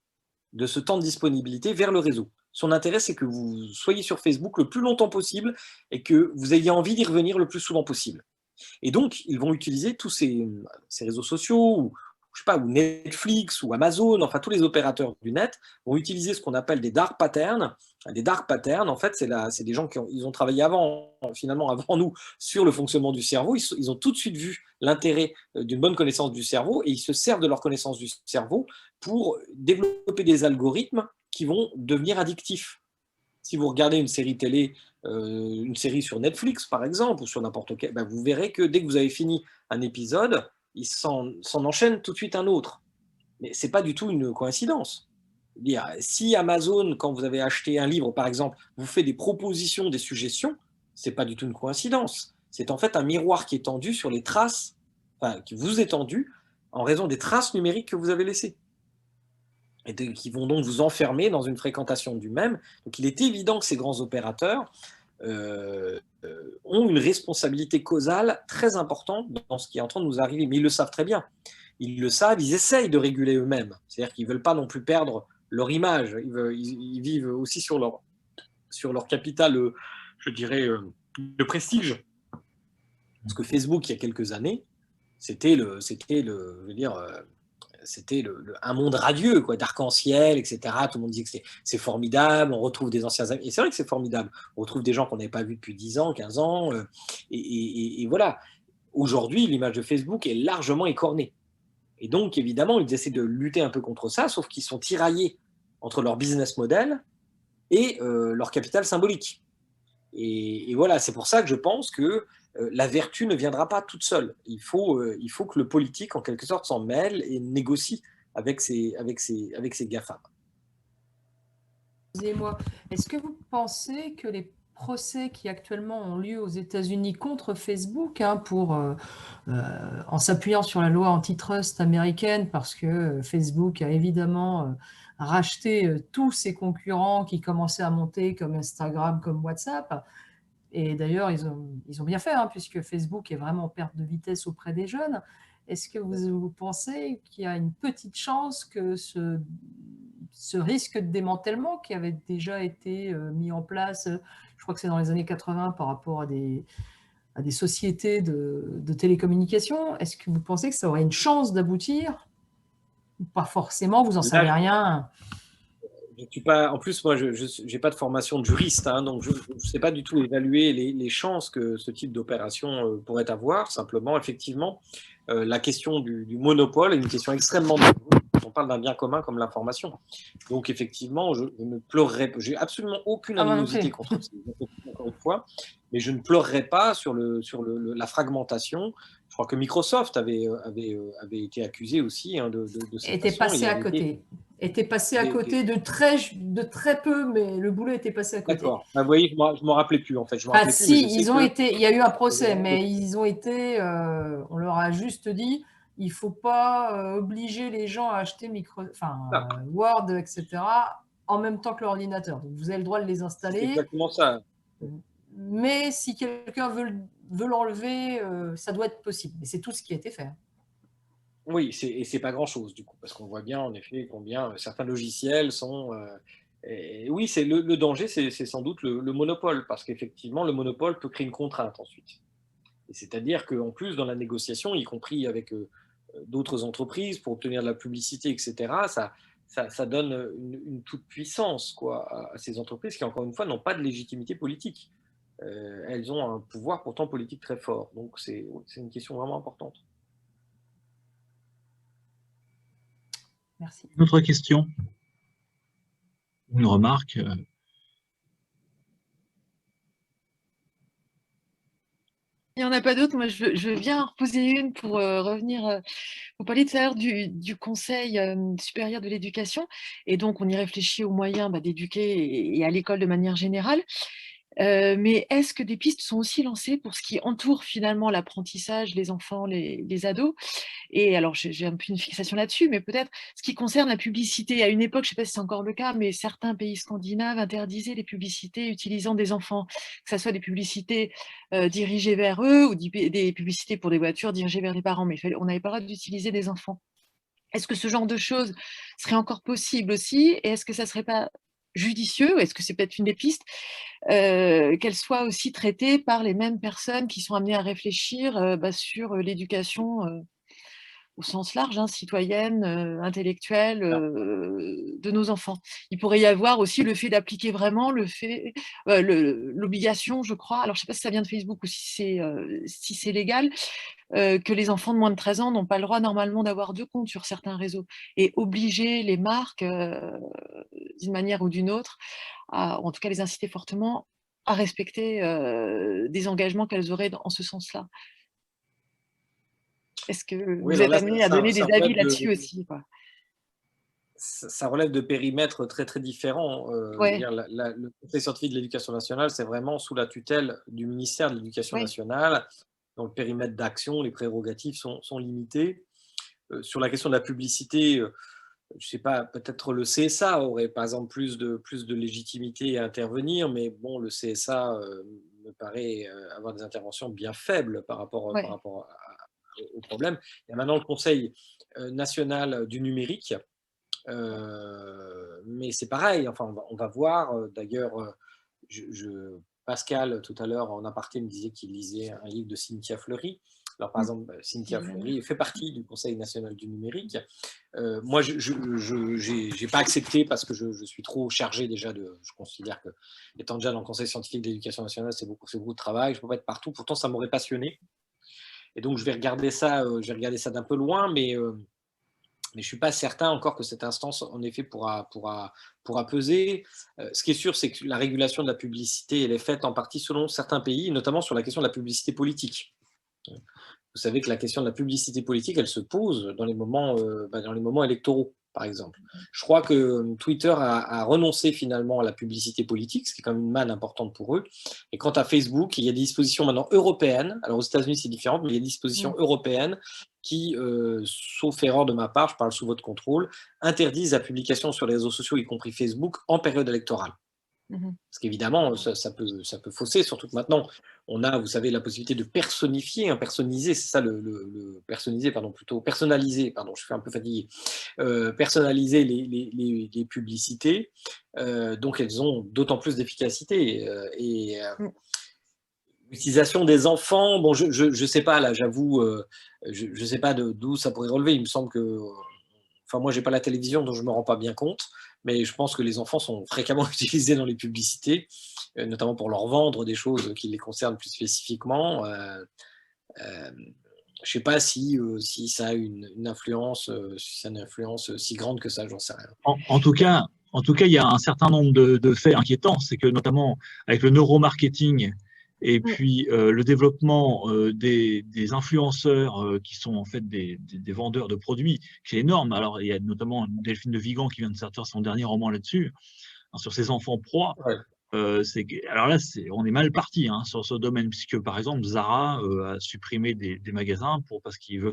de ce temps de disponibilité vers le réseau. Son intérêt, c'est que vous soyez sur Facebook le plus longtemps possible et que vous ayez envie d'y revenir le plus souvent possible. Et donc, ils vont utiliser tous ces réseaux sociaux, ou, je sais pas, ou Netflix, ou Amazon, enfin tous les opérateurs du net vont utiliser ce qu'on appelle des dark patterns. Des dark patterns, en fait, c'est des gens qui ont travaillé finalement avant nous sur le fonctionnement du cerveau. Ils ont tout de suite vu l'intérêt d'une bonne connaissance du cerveau et ils se servent de leur connaissance du cerveau pour développer des algorithmes qui vont devenir addictifs. Si vous regardez une série télé, une série sur Netflix par exemple, ou sur n'importe quel, ben vous verrez que dès que vous avez fini un épisode, il s'en enchaîne tout de suite un autre. Mais ce n'est pas du tout une coïncidence. Si Amazon, quand vous avez acheté un livre par exemple, vous fait des propositions, des suggestions, ce n'est pas du tout une coïncidence. C'est en fait un miroir qui est tendu sur les traces, enfin, qui vous est tendu en raison des traces numériques que vous avez laissées. Et qui vont donc vous enfermer dans une fréquentation du même. Donc il est évident que ces grands opérateurs ont une responsabilité causale très importante dans ce qui est en train de nous arriver, mais ils le savent très bien. Ils le savent, ils essayent de réguler eux-mêmes. C'est-à-dire qu'ils ne veulent pas non plus perdre leur image. Ils vivent aussi sur leur capital, je dirais, de prestige. Parce que Facebook, il y a quelques années, c'était un monde radieux, quoi, d'arc-en-ciel, etc. Tout le monde dit que c'est formidable, on retrouve des anciens amis. Et c'est vrai que c'est formidable. On retrouve des gens qu'on n'avait pas vus depuis 10 ans, 15 ans. Et voilà. Aujourd'hui, l'image de Facebook est largement écornée. Et donc, évidemment, ils essaient de lutter un peu contre ça, sauf qu'ils sont tiraillés entre leur business model et leur capital symbolique. Et voilà, c'est pour ça que je pense que la vertu ne viendra pas toute seule. Il faut que le politique, en quelque sorte, s'en mêle et négocie avec ces GAFA. Excusez-moi, est-ce que vous pensez que les procès qui actuellement ont lieu aux États-Unis contre Facebook, en s'appuyant sur la loi antitrust américaine, parce que Facebook a évidemment racheté tous ses concurrents qui commençaient à monter, comme Instagram, comme WhatsApp, et d'ailleurs ils ont bien fait, puisque Facebook est vraiment en perte de vitesse auprès des jeunes. Est-ce que vous pensez qu'il y a une petite chance que ce risque de démantèlement qui avait déjà été mis en place, je crois que c'est dans les années 80 par rapport à des sociétés de télécommunications, est-ce que vous pensez que ça aurait une chance d'aboutir? Ou pas forcément, vous n'en savez rien? Je suis pas, en plus, moi, je n'ai pas de formation de juriste, donc je ne sais pas du tout évaluer les chances que ce type d'opération pourrait avoir. Simplement, effectivement, la question du monopole est une question extrêmement dangereuse. On parle d'un bien commun comme l'information. Donc, effectivement, je ne pleurerai pas. J'ai absolument aucune animosité contre ces entreprises, encore une fois, mais je ne pleurerai pas sur la fragmentation. Je crois que Microsoft avait été accusé aussi de cette était façon. Passé à côté. Était passé à côté de très peu, mais le boulot était passé à côté. D'accord. Vous voyez, je ne me rappelais plus, en fait. Il y a eu un procès, mais ils ont été, on leur a juste dit, il ne faut pas obliger les gens à acheter Word, etc., en même temps que l'ordinateur. Donc, vous avez le droit de les installer. C'est exactement ça. Mais si quelqu'un veut l'enlever, ça doit être possible. Mais c'est tout ce qui a été fait. Oui, et c'est pas grand-chose, du coup, parce qu'on voit bien, en effet, combien certains logiciels sont... oui, le danger, c'est sans doute le monopole, parce qu'effectivement, le monopole peut créer une contrainte ensuite. C'est-à-dire qu'en plus, dans la négociation, y compris avec d'autres entreprises, pour obtenir de la publicité, etc., ça donne une toute-puissance à ces entreprises qui, encore une fois, n'ont pas de légitimité politique. Elles ont un pouvoir pourtant politique très fort. Donc, c'est une question vraiment importante. Merci. Une autre question? Une remarque? Il n'y en a pas d'autres. Moi, je veux bien en reposer une pour revenir. Vous parliez tout à l'heure du Conseil supérieur de l'éducation. Et donc, on y réfléchit aux moyens d'éduquer et à l'école de manière générale. Mais est-ce que des pistes sont aussi lancées pour ce qui entoure finalement l'apprentissage, les enfants, les ados? Et alors, j'ai un peu une fixation là-dessus, mais peut-être ce qui concerne la publicité. À une époque, je ne sais pas si c'est encore le cas, mais certains pays scandinaves interdisaient les publicités utilisant des enfants, que ce soit des publicités dirigées vers eux ou des publicités pour des voitures dirigées vers les parents, mais on n'avait pas le droit d'utiliser des enfants. Est-ce que ce genre de choses serait encore possible aussi? Et est-ce que ça ne serait pas judicieux, est-ce que c'est peut-être une des pistes, qu'elle soit aussi traitée par les mêmes personnes qui sont amenées à réfléchir sur l'éducation au sens large, hein, citoyenne, intellectuelle de nos enfants. Il pourrait y avoir aussi le fait d'appliquer vraiment l'obligation, je crois, alors je ne sais pas si ça vient de Facebook ou si c'est légal, que les enfants de moins de 13 ans n'ont pas le droit normalement d'avoir 2 comptes sur certains réseaux et obliger les marques, d'une manière ou d'une autre, ou en tout cas les inciter fortement à respecter des engagements qu'elles auraient en ce sens-là. Est-ce que Oui, vous alors êtes là, amené à donner des ça avis relève là-dessus aussi, quoi? ça relève de périmètres très, très différents. Je veux Ouais, dire, le Conseil scientifique de l'éducation nationale, c'est vraiment sous la tutelle du ministère de l'Éducation ouais. nationale. Donc, le périmètre d'action, les prérogatives sont limitées. Sur la question de la publicité, je ne sais pas, peut-être le CSA aurait par exemple plus de légitimité à intervenir, mais bon, le CSA me paraît avoir des interventions bien faibles par Ouais. rapport au problème. Il y a maintenant le Conseil national du numérique, mais c'est pareil, enfin, on va voir. D'ailleurs, Pascal, tout à l'heure, en aparté, me disait qu'il lisait un livre de Cynthia Fleury. Alors, par Mmh. exemple, Cynthia Évidemment. Fleury fait partie du Conseil national du numérique. Moi, je n'ai pas accepté parce que je suis trop chargé déjà je considère que, étant déjà dans le Conseil scientifique de l'éducation nationale, c'est beaucoup de travail. Je ne peux pas être partout. Pourtant, ça m'aurait passionné. Et donc, je vais regarder ça d'un peu loin, mais je ne suis pas certain encore que cette instance, en effet, pourra peser. Ce qui est sûr, c'est que la régulation de la publicité, elle est faite en partie selon certains pays, notamment sur la question de la publicité politique. Vous savez que la question de la publicité politique, elle se pose dans les moments électoraux, par exemple. Je crois que Twitter a renoncé finalement à la publicité politique, ce qui est quand même une manne importante pour eux. Et quant à Facebook, il y a des dispositions maintenant européennes. Alors aux États-Unis, c'est différent, mais il y a des dispositions européennes qui, sauf erreur de ma part, je parle sous votre contrôle, interdisent la publication sur les réseaux sociaux, y compris Facebook, en période électorale. Mmh. Parce qu'évidemment, ça peut fausser, surtout que maintenant, on a, vous savez, la possibilité de personnifier, personnaliser, c'est ça personnaliser, pardon, plutôt personnaliser, pardon, je suis un peu fatigué, personnaliser les publicités, donc elles ont d'autant plus d'efficacité. Mmh. L'utilisation des enfants, bon, je sais pas, là, j'avoue, je sais pas d'où ça pourrait relever. Il me semble que, enfin, moi, j'ai pas la télévision, donc je me rends pas bien compte, mais je pense que les enfants sont fréquemment utilisés dans les publicités, notamment pour leur vendre des choses qui les concernent plus spécifiquement. Je sais pas si ça a une influence, si grande que ça, j'en sais rien. En tout cas, il y a un certain nombre de faits inquiétants. C'est que notamment avec le neuromarketing et Mmh. puis le développement des influenceurs qui sont en fait des vendeurs de produits, qui est énorme. Alors, il y a notamment Delphine de Vigan qui vient de sortir son dernier roman là-dessus, hein, sur ces enfants proies. Ouais. Alors là, on est mal parti sur ce domaine, puisque par exemple, Zara a supprimé des magasins parce qu'il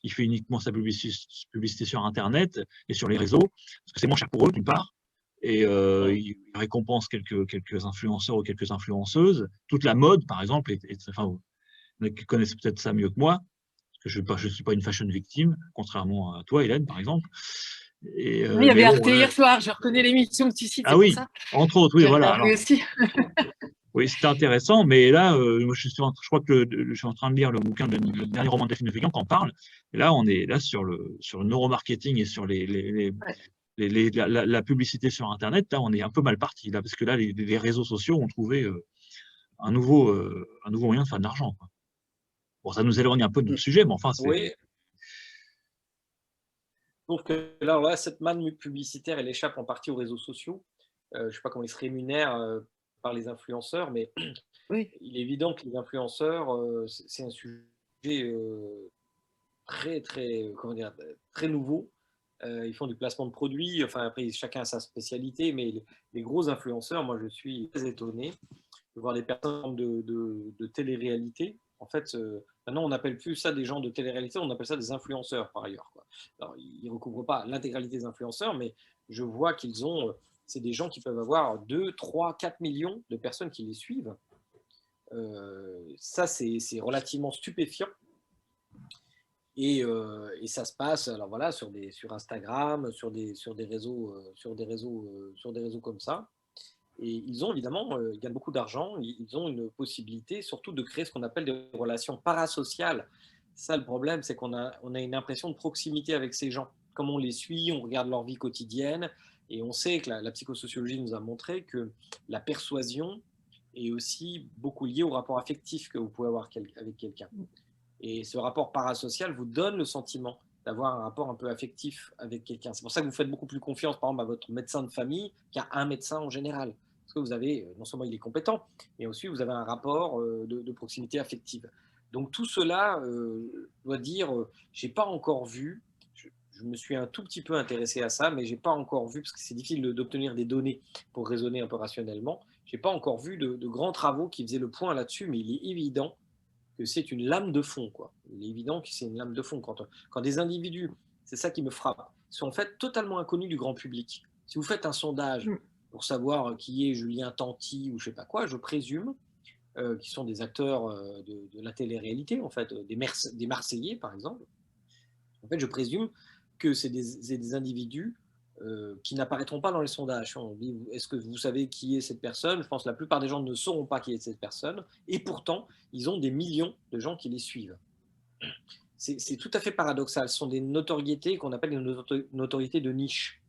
il fait uniquement sa publicité sur Internet et sur les réseaux, parce que c'est moins cher pour eux, d'une part, et il récompense quelques influenceurs ou quelques influenceuses. Toute la mode, par exemple, enfin, vous connaissez peut-être ça mieux que moi, parce que je ne suis pas une fashion victime, contrairement à toi, Hélène, par exemple. Et, Oui, il y avait mais bon, Arte hier soir, je reconnais l'émission que tu cites, ah c'est pour oui, ça. entre autres, oui, J'ai voilà. regardé aussi. Oui, c'était intéressant, mais là, moi, je crois que je suis en train de lire le bouquin, le dernier roman de Delphine de Vigan qui en parle. Et là, on est là sur le neuromarketing et sur Ouais. la publicité sur Internet. Là, on est un peu mal parti, là, parce que là, les réseaux sociaux ont trouvé un nouveau moyen de faire de l'argent, quoi. Bon, ça nous éloigne un peu de notre sujet, mais enfin, Oui, c'est. sauf que là, cette manne publicitaire, elle échappe en partie aux réseaux sociaux. Je ne sais pas comment ils se rémunèrent par les influenceurs, mais Oui. Il est évident que les influenceurs, c'est un sujet comment dire, très nouveau. Ils font du placement de produits, enfin après chacun a sa spécialité, mais les gros influenceurs, moi je suis très étonné de voir des personnes de télé-réalité. En fait, maintenant on n'appelle plus ça des gens de télé-réalité, on appelle ça des influenceurs par ailleurs, quoi. Alors ils ne recouvrent pas l'intégralité des influenceurs, mais je vois qu'ils ont, c'est des gens qui peuvent avoir 2, 3, 4 millions de personnes qui les suivent. Ça c'est relativement stupéfiant. Et ça se passe, alors voilà, sur Instagram, sur des réseaux comme ça. Et ils ont évidemment, ils gagnent beaucoup d'argent, ils ont une possibilité surtout de créer ce qu'on appelle des relations parasociales. Ça, le problème, c'est qu'on a une impression de proximité avec ces gens. Comme on les suit, on regarde leur vie quotidienne, et on sait que la psychosociologie nous a montré que la persuasion est aussi beaucoup liée au rapport affectif que vous pouvez avoir avec quelqu'un. Et ce rapport parasocial vous donne le sentiment d'avoir un rapport un peu affectif avec quelqu'un. C'est pour ça que vous faites beaucoup plus confiance, par exemple, à votre médecin de famille qu'à un médecin en général. Parce que vous avez, non seulement il est compétent, mais aussi vous avez un rapport de proximité affective. Donc tout cela doit dire, j'ai pas encore vu, je me suis un tout petit peu intéressé à ça, mais j'ai pas encore vu, parce que c'est difficile d'obtenir des données pour raisonner un peu rationnellement, j'ai pas encore vu de grands travaux qui faisaient le point là-dessus, mais il est évident que c'est une lame de fond, quoi. Il est évident que c'est une lame de fond. Quand des individus, c'est ça qui me frappe, sont en fait totalement inconnus du grand public. Si vous faites un sondage pour savoir qui est Julien Tanti ou je sais pas quoi, je présume qu'ils sont des acteurs de la télé-réalité, en fait, des Marseillais, par exemple. En fait, je présume que c'est des individus qui n'apparaîtront pas dans les sondages. On dit, est-ce que vous savez qui est cette personne? Je pense que la plupart des gens ne sauront pas qui est cette personne, et pourtant, ils ont des millions de gens qui les suivent. C'est tout à fait paradoxal. Ce sont des notoriétés qu'on appelle des notoriétés de niche.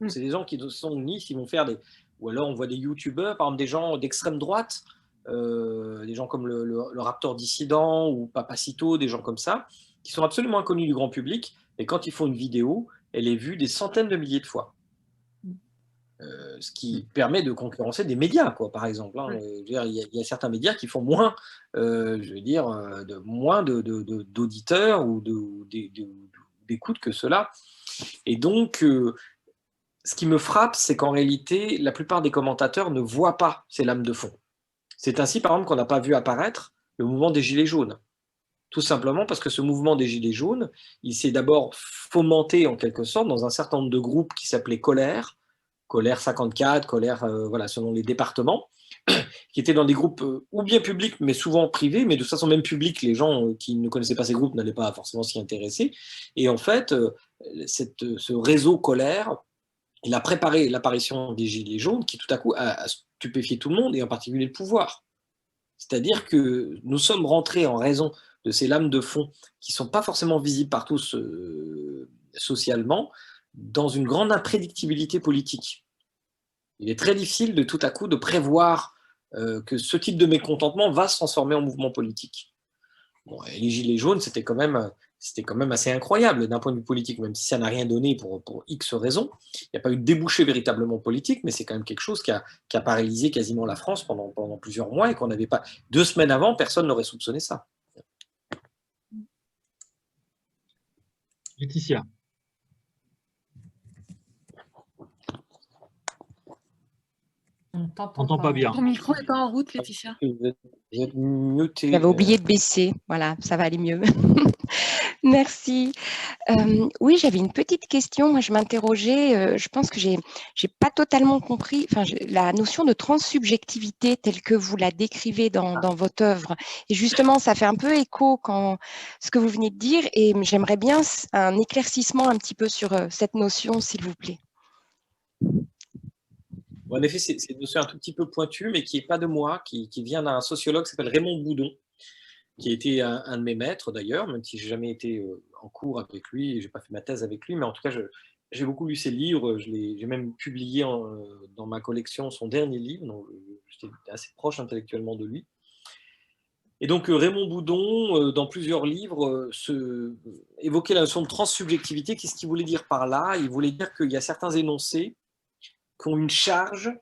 C'est des gens qui sont de niche, ils vont faire des... Ou alors on voit des youtubeurs, par exemple des gens d'extrême droite, des gens comme le Raptor Dissident ou Papacito, des gens comme ça, qui sont absolument inconnus du grand public, et quand ils font une vidéo, elle est vue des centaines de milliers de fois. Ce qui permet de concurrencer des médias, quoi, par exemple. Hein. Il y a certains médias qui font moins, moins d'auditeurs ou d'écoute que cela. Et donc, ce qui me frappe, c'est qu'en réalité, la plupart des commentateurs ne voient pas ces lames de fond. C'est ainsi, par exemple, qu'on n'a pas vu apparaître le mouvement des Gilets jaunes. Tout simplement parce que ce mouvement des Gilets jaunes, il s'est d'abord fomenté en quelque sorte dans un certain nombre de groupes qui s'appelaient Colère 54, Colère, voilà, selon les départements, qui étaient dans des groupes ou bien publics, mais souvent privés, mais de toute façon même publics, les gens qui ne connaissaient pas ces groupes n'allaient pas forcément s'y intéresser. Et en fait, ce réseau Colère, il a préparé l'apparition des Gilets jaunes qui tout à coup a stupéfié tout le monde, et en particulier le pouvoir. C'est-à-dire que nous sommes rentrés en raison de ces lames de fond qui ne sont pas forcément visibles par tous socialement, dans une grande imprédictibilité politique. Il est très difficile de tout à coup de prévoir que ce type de mécontentement va se transformer en mouvement politique. Bon, et les Gilets jaunes, c'était quand même assez incroyable d'un point de vue politique, même si ça n'a rien donné pour X raisons. Il n'y a pas eu de débouché véritablement politique, mais c'est quand même quelque chose qui a paralysé quasiment la France pendant plusieurs mois, et qu'on n'avait pas... 2 semaines avant, personne n'aurait soupçonné ça. Laetitia. On ne t'entend pas bien. Ton micro n'est pas en route, Laetitia. Vous êtes muté. J'avais oublié de baisser. Voilà, ça va aller mieux. Merci. Oui, j'avais une petite question. Moi, je m'interrogeais, je pense que j'ai pas totalement compris la notion de transsubjectivité telle que vous la décrivez dans votre œuvre. Et justement, ça fait un peu écho quand ce que vous venez de dire, et j'aimerais bien un éclaircissement un petit peu sur cette notion, s'il vous plaît. En effet, c'est une notion un tout petit peu pointue, mais qui n'est pas de moi, qui vient d'un sociologue qui s'appelle Raymond Boudon, qui a été un de mes maîtres d'ailleurs, même si je n'ai jamais été en cours avec lui, et je n'ai pas fait ma thèse avec lui, mais en tout cas, j'ai beaucoup lu ses livres, j'ai même publié dans ma collection son dernier livre, donc j'étais assez proche intellectuellement de lui. Et donc Raymond Boudon, dans plusieurs livres, évoquait la notion de transsubjectivité. Qu'est-ce qu'il voulait dire par là? Il voulait dire qu'il y a certains énoncés qui ont une charge,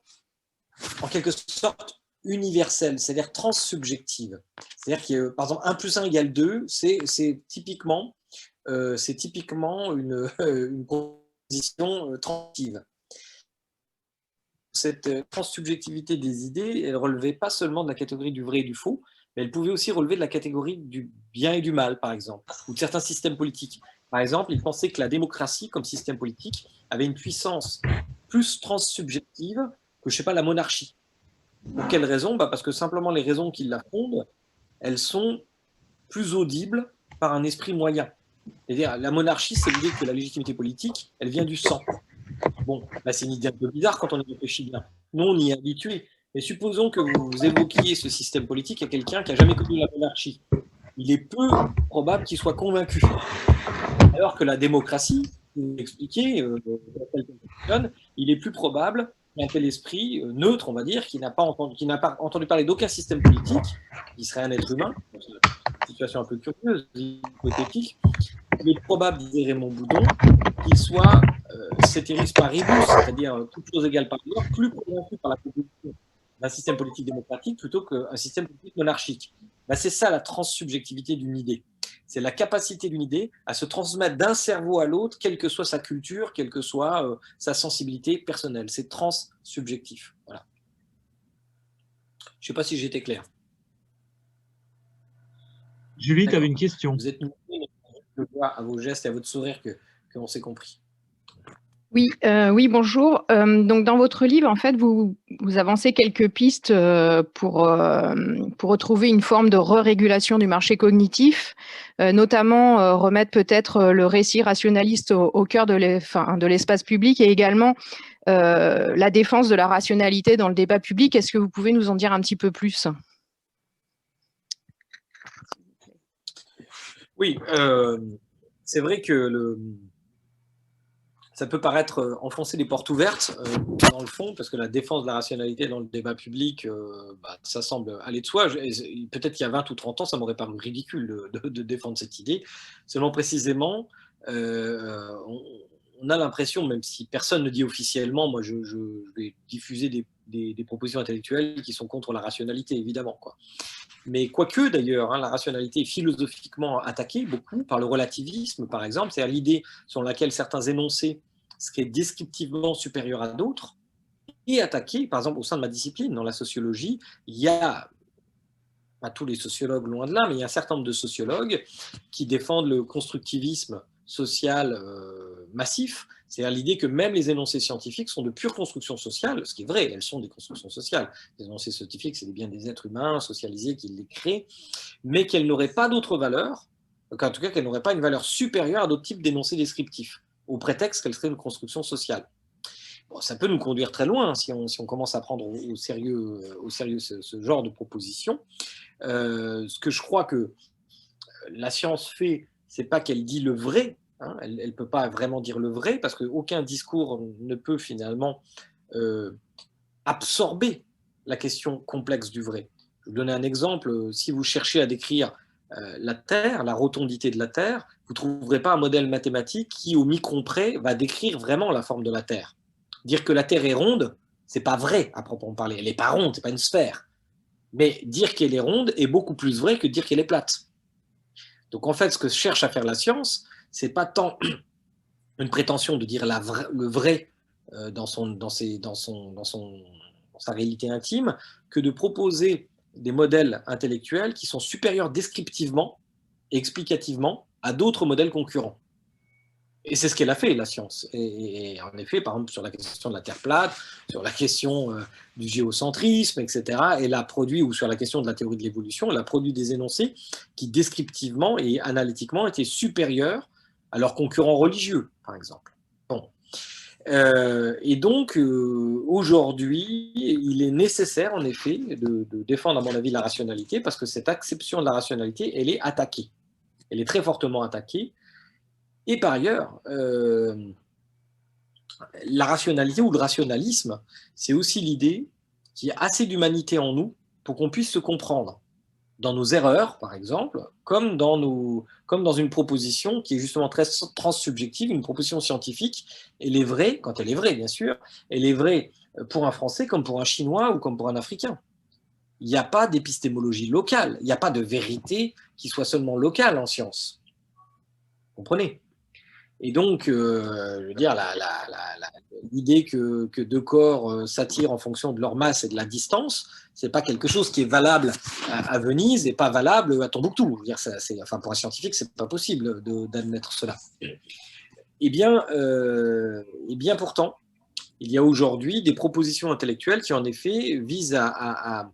en quelque sorte, universelle, c'est-à-dire transsubjective. C'est-à-dire que, par exemple, 1 plus 1 égale 2, c'est typiquement une proposition transitive. Cette transsubjectivité des idées, elle ne relevait pas seulement de la catégorie du vrai et du faux, mais elle pouvait aussi relever de la catégorie du bien et du mal, par exemple, ou de certains systèmes politiques. Par exemple, il pensait que la démocratie, comme système politique, avait une puissance plus transsubjective que, je ne sais pas, la monarchie. Pour quelles raisons? Parce que simplement les raisons qui la fondent, elles sont plus audibles par un esprit moyen. C'est-à-dire, la monarchie, c'est l'idée que la légitimité politique, elle vient du sang. Bon, là, c'est une idée un peu bizarre quand on y réfléchit bien. Nous, on y est habitué. Mais supposons que vous évoquiez ce système politique à quelqu'un qui n'a jamais connu la monarchie. Il est peu probable qu'il soit convaincu. Alors que la démocratie, vous l'expliquez, il est plus probable qu'un tel esprit neutre, on va dire, qui n'a pas entendu parler d'aucun système politique, qui serait un être humain, dans une situation un peu curieuse, hypothétique, il est probable, disait Raymond Boudon, qu'il soit ceteris paribus, c'est-à-dire toutes choses égales par ailleurs, plus convaincu par la proposition d'un système politique démocratique plutôt qu'un système politique monarchique. C'est ça la transsubjectivité d'une idée. C'est la capacité d'une idée à se transmettre d'un cerveau à l'autre, quelle que soit sa culture, quelle que soit sa sensibilité personnelle. C'est transsubjectif. Voilà. Je ne sais pas si j'étais clair. Julie, tu avais une question. Vous êtes nouveau, je vois à vos gestes et à votre sourire qu'on s'est compris. Oui, bonjour. Donc, dans votre livre, en fait, vous avancez quelques pistes pour retrouver une forme de re-régulation du marché cognitif, notamment remettre peut-être le récit rationaliste au cœur de l'espace public et également la défense de la rationalité dans le débat public. Est-ce que vous pouvez nous en dire un petit peu plus ? Oui, c'est vrai que ça peut paraître enfoncer des portes ouvertes dans le fond, parce que la défense de la rationalité dans le débat public, ça semble aller de soi. Peut-être qu'il y a 20 ou 30 ans, ça m'aurait paru ridicule de défendre cette idée. Seulement précisément, on a l'impression, même si personne ne dit officiellement, moi je vais diffuser des propositions intellectuelles qui sont contre la rationalité, évidemment, quoi. Mais quoique, d'ailleurs, la rationalité est philosophiquement attaquée beaucoup par le relativisme, par exemple, c'est-à-dire l'idée selon laquelle certains énoncés seraient descriptivement supérieurs à d'autres, et attaquée, par exemple, au sein de ma discipline, dans la sociologie, il y a, pas tous les sociologues loin de là, mais il y a un certain nombre de sociologues qui défendent le constructivisme social massif, c'est-à-dire l'idée que même les énoncés scientifiques sont de pure construction sociale, ce qui est vrai, elles sont des constructions sociales. Les énoncés scientifiques, c'est bien des êtres humains socialisés qui les créent, mais qu'elles n'auraient pas d'autre valeur, en tout cas qu'elles n'auraient pas une valeur supérieure à d'autres types d'énoncés descriptifs, au prétexte qu'elles seraient une construction sociale. Bon, ça peut nous conduire très loin si on commence à prendre au sérieux ce genre de proposition. Ce que je crois que la science fait, c'est pas qu'elle dit le vrai, elle ne peut pas vraiment dire le vrai, parce qu'aucun discours ne peut finalement absorber la question complexe du vrai. Je vais vous donner un exemple. Si vous cherchez à décrire la Terre, la rotondité de la Terre, vous ne trouverez pas un modèle mathématique qui, au micron près, va décrire vraiment la forme de la Terre. Dire que la Terre est ronde, ce n'est pas vrai à proprement parler. Elle n'est pas ronde, ce n'est pas une sphère. Mais dire qu'elle est ronde est beaucoup plus vrai que dire qu'elle est plate. Donc en fait, ce que cherche à faire la science, ce n'est pas tant une prétention de dire le vrai dans sa réalité intime, que de proposer des modèles intellectuels qui sont supérieurs descriptivement et explicativement à d'autres modèles concurrents. Et c'est ce qu'elle a fait, la science. Et en effet, par exemple, sur la question de la Terre plate, sur la question du géocentrisme, etc., elle a produit, ou sur la question de la théorie de l'évolution, elle a produit des énoncés qui, descriptivement et analytiquement, étaient supérieurs à leurs concurrents religieux, par exemple. Bon. Et donc, aujourd'hui, il est nécessaire, en effet, de défendre, à mon avis, la rationalité, parce que cette acception de la rationalité, elle est attaquée. Elle est très fortement attaquée. Et par ailleurs, la rationalité ou le rationalisme, c'est aussi l'idée qu'il y a assez d'humanité en nous pour qu'on puisse se comprendre dans nos erreurs, par exemple, comme dans une proposition qui est justement très transsubjective, une proposition scientifique. Elle est vraie, quand elle est vraie, bien sûr, elle est vraie pour un Français comme pour un Chinois ou comme pour un Africain. Il n'y a pas d'épistémologie locale, il n'y a pas de vérité qui soit seulement locale en science. Vous comprenez? Et donc, je veux dire, l'idée que deux corps s'attirent en fonction de leur masse et de la distance, ce n'est pas quelque chose qui est valable à Venise et pas valable à Tombouctou. Je veux dire, enfin, pour un scientifique, ce n'est pas possible d'admettre cela. Eh bien, pourtant, il y a aujourd'hui des propositions intellectuelles qui, en effet, visent à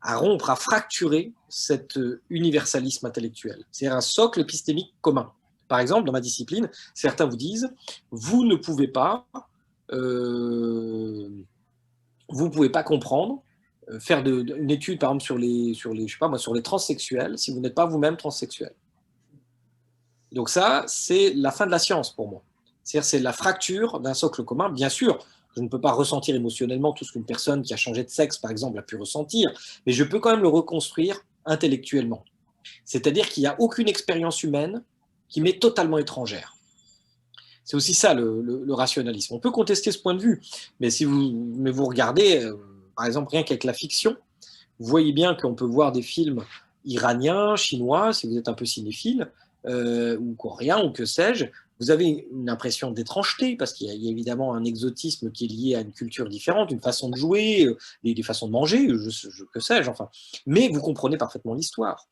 rompre, à fracturer cet universalisme intellectuel. C'est un socle épistémique commun. Par exemple, dans ma discipline, certains vous disent « vous ne pouvez pas comprendre, faire une étude, par exemple, sur les transsexuels si vous n'êtes pas vous-même transsexuel. » Donc ça, c'est la fin de la science pour moi. C'est-à-dire c'est la fracture d'un socle commun. Bien sûr, je ne peux pas ressentir émotionnellement tout ce qu'une personne qui a changé de sexe, par exemple, a pu ressentir, mais je peux quand même le reconstruire intellectuellement. C'est-à-dire qu'il n'y a aucune expérience humaine qui m'est totalement étrangère. C'est aussi ça le rationalisme. On peut contester ce point de vue, mais si vous regardez, par exemple, rien qu'avec la fiction, vous voyez bien qu'on peut voir des films iraniens, chinois, si vous êtes un peu cinéphile, ou coréen, ou que sais-je, vous avez une impression d'étrangeté, parce qu'il y a évidemment un exotisme qui est lié à une culture différente, une façon de jouer, des façons de manger, que sais-je, enfin. Mais vous comprenez parfaitement l'histoire.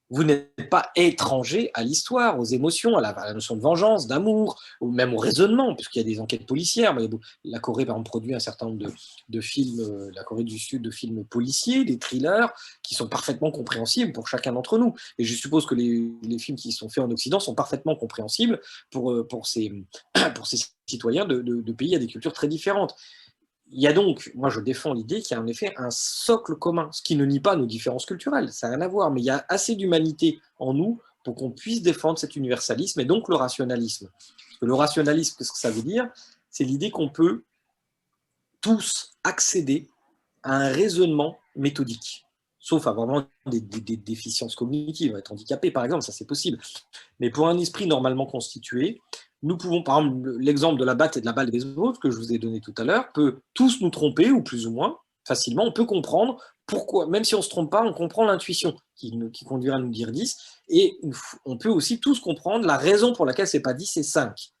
Vous n'êtes pas étranger à l'histoire, aux émotions, à la notion de vengeance, d'amour, ou même au raisonnement, puisqu'il y a des enquêtes policières. La Corée, par exemple, produit un certain nombre de films, la Corée du Sud, de films policiers, des thrillers, qui sont parfaitement compréhensibles pour chacun d'entre nous. Et je suppose que les films qui sont faits en Occident sont parfaitement compréhensibles pour ces citoyens de pays à des cultures très différentes. Il y a donc, moi je défends l'idée qu'il y a en effet un socle commun, ce qui ne nie pas nos différences culturelles, ça n'a rien à voir, mais il y a assez d'humanité en nous pour qu'on puisse défendre cet universalisme et donc le rationalisme. Parce que le rationalisme, qu'est-ce que ça veut dire? C'est l'idée qu'on peut tous accéder à un raisonnement méthodique, sauf à vraiment des déficiences cognitives, être handicapé par exemple, ça c'est possible. Mais pour un esprit normalement constitué, nous pouvons, par exemple, l'exemple de la batte et de la balle de baseball que je vous ai donné tout à l'heure, peut tous nous tromper, ou plus ou moins facilement. On peut comprendre pourquoi, même si on ne se trompe pas, on comprend l'intuition qui conduira à nous dire 10, et on peut aussi tous comprendre la raison pour laquelle ce n'est pas 10, c'est 5.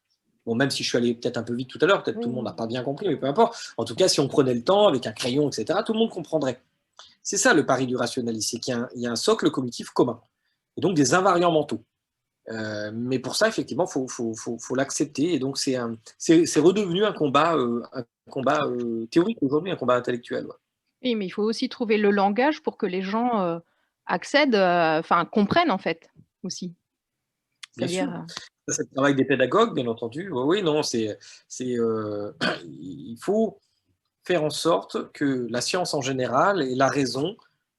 Bon, même si je suis allé peut-être un peu vite tout à l'heure, peut-être tout le monde n'a pas bien compris, mais peu importe. En tout cas, si on prenait le temps avec un crayon, etc., tout le monde comprendrait. C'est ça le pari du rationalisme, c'est qu'il y a un socle cognitif commun, et donc des invariants mentaux. Mais pour ça, effectivement, faut l'accepter. Et donc, c'est redevenu un combat théorique aujourd'hui, un combat intellectuel. Ouais. Oui, mais il faut aussi trouver le langage pour que les gens accèdent, comprennent en fait aussi. Bien sûr. C'est le travail des pédagogues, bien entendu. Oui, non, il faut faire en sorte que la science en général et la raison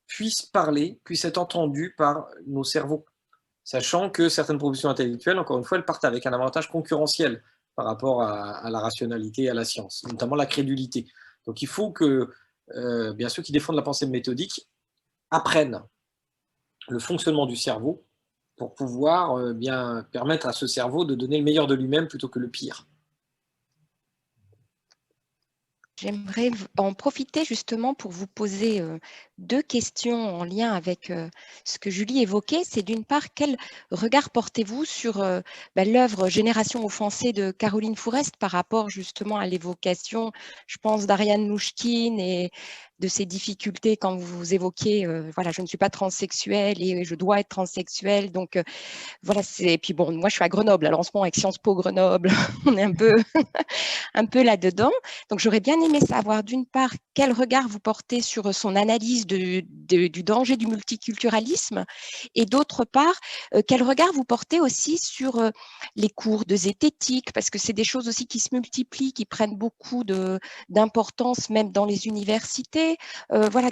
puissent parler, puissent être entendues par nos cerveaux. Sachant que certaines propositions intellectuelles, encore une fois, elles partent avec un avantage concurrentiel par rapport à la rationalité et à la science, notamment la crédulité. Donc il faut que, bien ceux qui défendent la pensée méthodique apprennent le fonctionnement du cerveau pour pouvoir bien permettre à ce cerveau de donner le meilleur de lui-même plutôt que le pire. J'aimerais en profiter justement pour vous poser deux questions en lien avec ce que Julie évoquait. C'est d'une part, quel regard portez-vous sur l'œuvre Génération offensée de Caroline Fourest par rapport justement à l'évocation, je pense, d'Ariane Mnouchkine et de ses difficultés quand vous évoquiez, voilà, je ne suis pas transsexuelle et je dois être transsexuelle. Donc, voilà, et puis bon, moi je suis à Grenoble, alors en ce moment avec Sciences Po Grenoble, on est un peu là-dedans. Donc, j'aurais bien aimé savoir d'une part quel regard vous portez sur son analyse du danger du multiculturalisme et d'autre part, quel regard vous portez aussi sur les cours de zététique, parce que c'est des choses aussi qui se multiplient, qui prennent beaucoup d'importance même dans les universités. Voilà,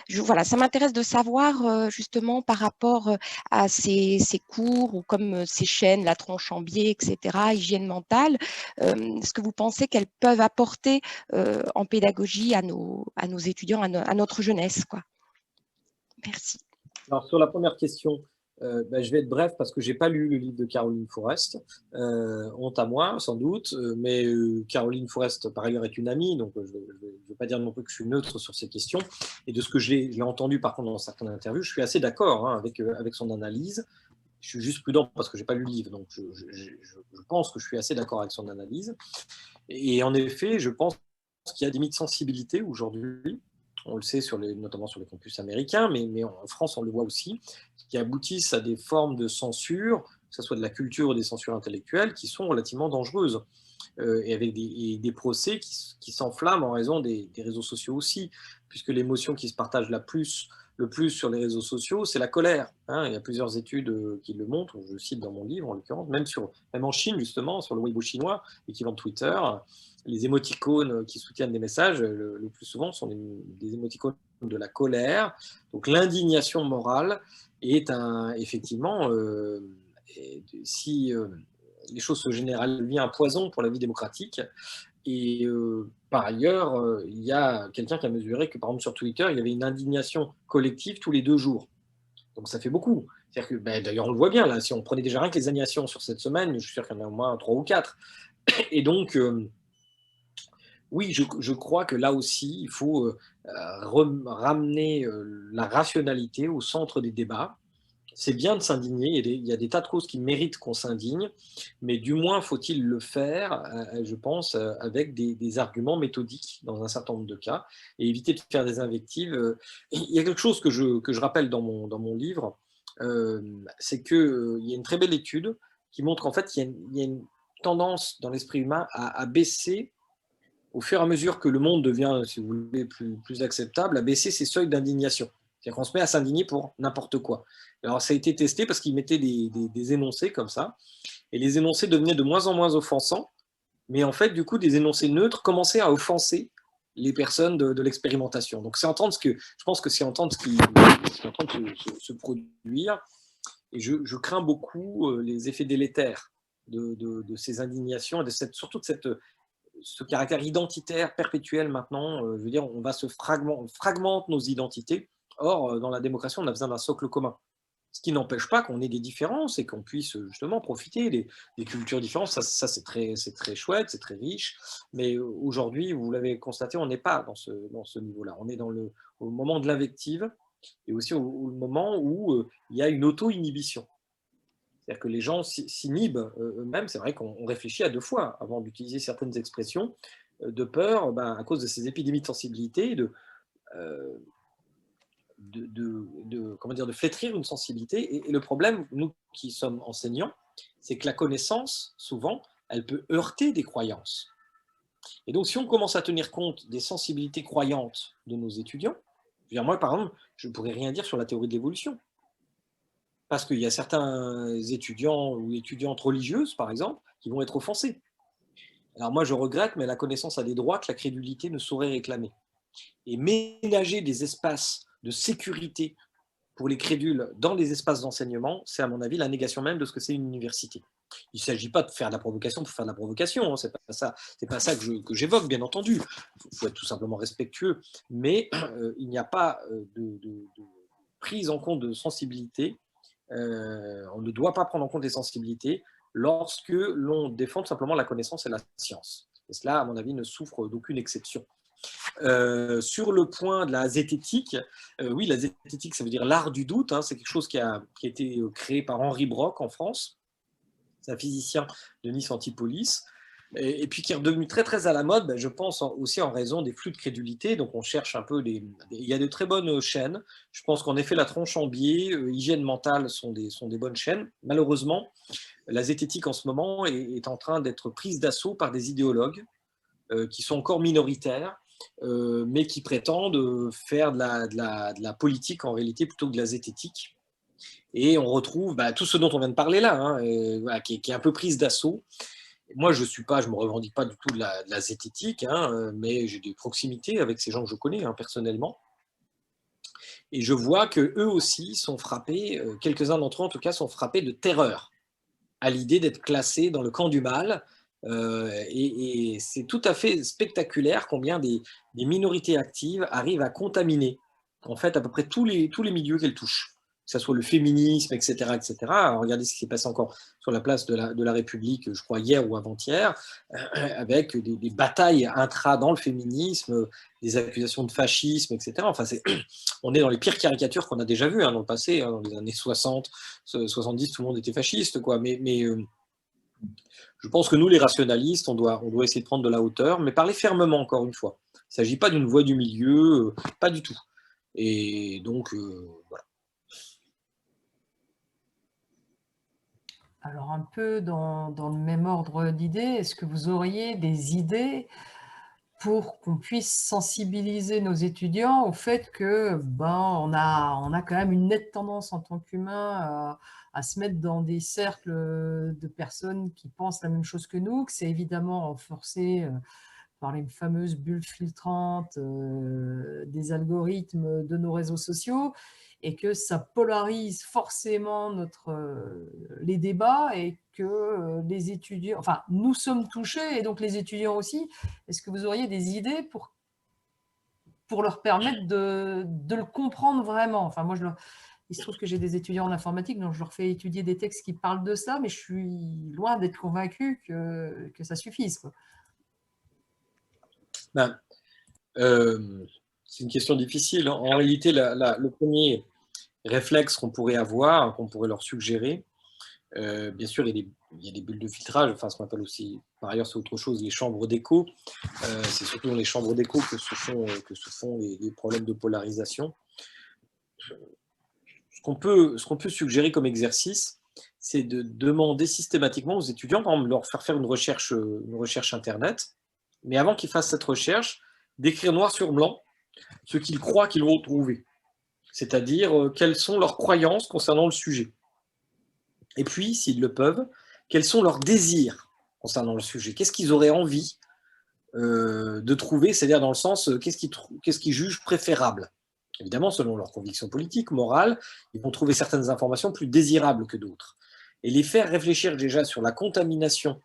voilà, ça m'intéresse de savoir justement par rapport à ces cours ou comme ces chaînes, la tronche en biais, etc., hygiène mentale, ce que vous pensez qu'elles peuvent apporter en pédagogie à nos étudiants, à notre jeunesse, quoi. Merci. Alors sur la première question, Je vais être bref parce que je n'ai pas lu le livre de Caroline Forest. Honte à moi, sans doute. Mais Caroline Forest, par ailleurs, est une amie, donc je ne veux pas dire non plus que je suis neutre sur ces questions. Et de ce que j'ai entendu, par contre, dans certaines interviews, je suis assez d'accord avec son analyse. Je suis juste prudent parce que je n'ai pas lu le livre, donc je pense que je suis assez d'accord avec son analyse. Et en effet, je pense qu'il y a des limites de sensibilité aujourd'hui. On le sait notamment sur les campus américains, mais en France, on le voit aussi, qui aboutissent à des formes de censure, que ce soit de la culture ou des censures intellectuelles, qui sont relativement dangereuses, et avec des procès qui s'enflamment en raison des réseaux sociaux aussi, puisque l'émotion qui se partage le plus sur les réseaux sociaux, c'est la colère. Il y a plusieurs études qui le montrent, je cite dans mon livre en l'occurrence, même en Chine justement, sur le Weibo chinois, l'équivalent de Twitter, les émoticônes qui soutiennent des messages, le plus souvent, sont des émoticônes de la colère. Donc l'indignation morale est effectivement, si les choses se généralisent, devient un poison pour la vie démocratique. Et par ailleurs, il y a quelqu'un qui a mesuré que, par exemple, sur Twitter, il y avait une indignation collective tous les 2 jours. Donc ça fait beaucoup. C'est-à-dire que, d'ailleurs, on le voit bien, là, si on prenait déjà rien que les animations sur cette semaine, je suis sûr qu'il y en a au moins 3 ou 4. Et donc, oui, je crois que là aussi, il faut ramener la rationalité au centre des débats. C'est bien de s'indigner, il y a des tas de causes qui méritent qu'on s'indigne, mais du moins faut-il le faire, je pense, avec des arguments méthodiques dans un certain nombre de cas, et éviter de faire des invectives. Il y a quelque chose que je rappelle dans mon livre, c'est qu'il y a une très belle étude qui montre qu'en fait, il y a une tendance dans l'esprit humain à baisser au fur et à mesure que le monde devient, si vous voulez, plus acceptable, à baisser ses seuils d'indignation. C'est-à-dire qu'on se met à s'indigner pour n'importe quoi. Alors ça a été testé parce qu'ils mettaient des énoncés comme ça, et les énoncés devenaient de moins en moins offensants, mais en fait, du coup, des énoncés neutres commençaient à offenser les personnes de l'expérimentation. Donc je pense que c'est entendre ce qui est en train de se produire, et je crains beaucoup les effets délétères de ces indignations, et surtout de ce caractère identitaire perpétuel maintenant. Je veux dire, on fragmente nos identités. Or, dans la démocratie, on a besoin d'un socle commun. Ce qui n'empêche pas qu'on ait des différences et qu'on puisse justement profiter des cultures différentes. Ça c'est très chouette, c'est très riche. Mais aujourd'hui, vous l'avez constaté, on n'est pas dans ce niveau-là. On est au moment de l'invective, et aussi au moment où il y a une auto-inhibition. C'est-à-dire que les gens s'inhibent eux-mêmes. C'est vrai qu'on réfléchit à 2 fois avant d'utiliser certaines expressions, de peur, à cause de ces épidémies de sensibilité, de flétrir une sensibilité. Et le problème, nous qui sommes enseignants, c'est que la connaissance, souvent, elle peut heurter des croyances. Et donc, si on commence à tenir compte des sensibilités croyantes de nos étudiants, moi, par exemple, je ne pourrais rien dire sur la théorie de l'évolution. Parce qu'il y a certains étudiants ou étudiantes religieuses, par exemple, qui vont être offensés. Alors moi, je regrette, mais la connaissance a des droits que la crédulité ne saurait réclamer. Et ménager des espaces de sécurité pour les crédules dans les espaces d'enseignement, c'est à mon avis la négation même de ce que c'est une université. Il ne s'agit pas de faire de la provocation pour faire de la provocation, c'est pas ça que j'évoque, bien entendu. Il faut être tout simplement respectueux, mais il n'y a pas de prise en compte de sensibilité. On ne doit pas prendre en compte les sensibilités lorsque l'on défend tout simplement la connaissance et la science. Et cela, à mon avis, ne souffre d'aucune exception. Sur le point de la zététique, oui, la zététique, ça veut dire l'art du doute. C'est quelque chose qui a été créé par Henri Brock en France. C'est un physicien de Nice Antipolis. Et puis qui est redevenu très très à la mode, je pense aussi en raison des flux de crédulité. Donc on cherche un peu il y a de très bonnes chaînes. Je pense qu'en effet la tronche en biais, hygiène mentale sont des bonnes chaînes. Malheureusement, la zététique en ce moment est en train d'être prise d'assaut par des idéologues qui sont encore minoritaires, mais qui prétendent faire de la politique en réalité plutôt que de la zététique. Et on retrouve tout ce dont on vient de parler là, qui est un peu prise d'assaut. Moi, je ne me revendique pas du tout de la zététique, mais j'ai des proximités avec ces gens que je connais personnellement. Et je vois qu'eux aussi sont frappés, quelques-uns d'entre eux en tout cas, sont frappés de terreur à l'idée d'être classés dans le camp du mal. Et c'est tout à fait spectaculaire combien des minorités actives arrivent à contaminer en fait à peu près tous les milieux qu'elles touchent. ce soit le féminisme, etc. etc. Alors, regardez ce qui s'est passé encore sur la place de la République, je crois hier ou avant-hier, avec des batailles intra dans le féminisme, des accusations de fascisme, etc. Enfin, on est dans les pires caricatures qu'on a déjà vues dans le passé, dans les années 60, 70, tout le monde était fasciste, quoi. Mais je pense que nous, les rationalistes, on doit essayer de prendre de la hauteur, mais parler fermement, encore une fois. Il ne s'agit pas d'une voie du milieu, pas du tout. Et donc, voilà. Alors, un peu dans le même ordre d'idées, est-ce que vous auriez des idées pour qu'on puisse sensibiliser nos étudiants au fait que on a quand même une nette tendance en tant qu'humain à se mettre dans des cercles de personnes qui pensent la même chose que nous, que c'est évidemment renforcé par les fameuses bulles filtrantes des algorithmes de nos réseaux sociaux, et que ça polarise forcément les débats, et que les étudiants, enfin nous sommes touchés et donc les étudiants aussi. Est-ce que vous auriez des idées pour leur permettre de le comprendre vraiment? Enfin moi il se trouve que j'ai des étudiants en informatique, donc je leur fais étudier des textes qui parlent de ça, mais je suis loin d'être convaincu que ça suffise, quoi. C'est une question difficile. En réalité, le premier réflexe qu'on pourrait avoir, qu'on pourrait leur suggérer, bien sûr, il y a des bulles de filtrage, enfin, ce qu'on appelle aussi, par ailleurs, c'est autre chose, les chambres d'écho. C'est surtout dans les chambres d'écho que se font les problèmes de polarisation. Ce qu'on peut suggérer comme exercice, c'est de demander systématiquement aux étudiants, par exemple, leur faire une recherche Internet, mais avant qu'ils fassent cette recherche, d'écrire noir sur blanc ce qu'ils croient qu'ils vont trouver. C'est-à-dire quelles sont leurs croyances concernant le sujet. Et puis, s'ils le peuvent, quels sont leurs désirs concernant le sujet. Qu'est-ce qu'ils auraient envie de trouver, c'est-à-dire dans le sens, qu'est-ce qu'ils jugent préférable. Évidemment, selon leurs convictions politiques, morales, ils vont trouver certaines informations plus désirables que d'autres. Et les faire réfléchir déjà sur la contamination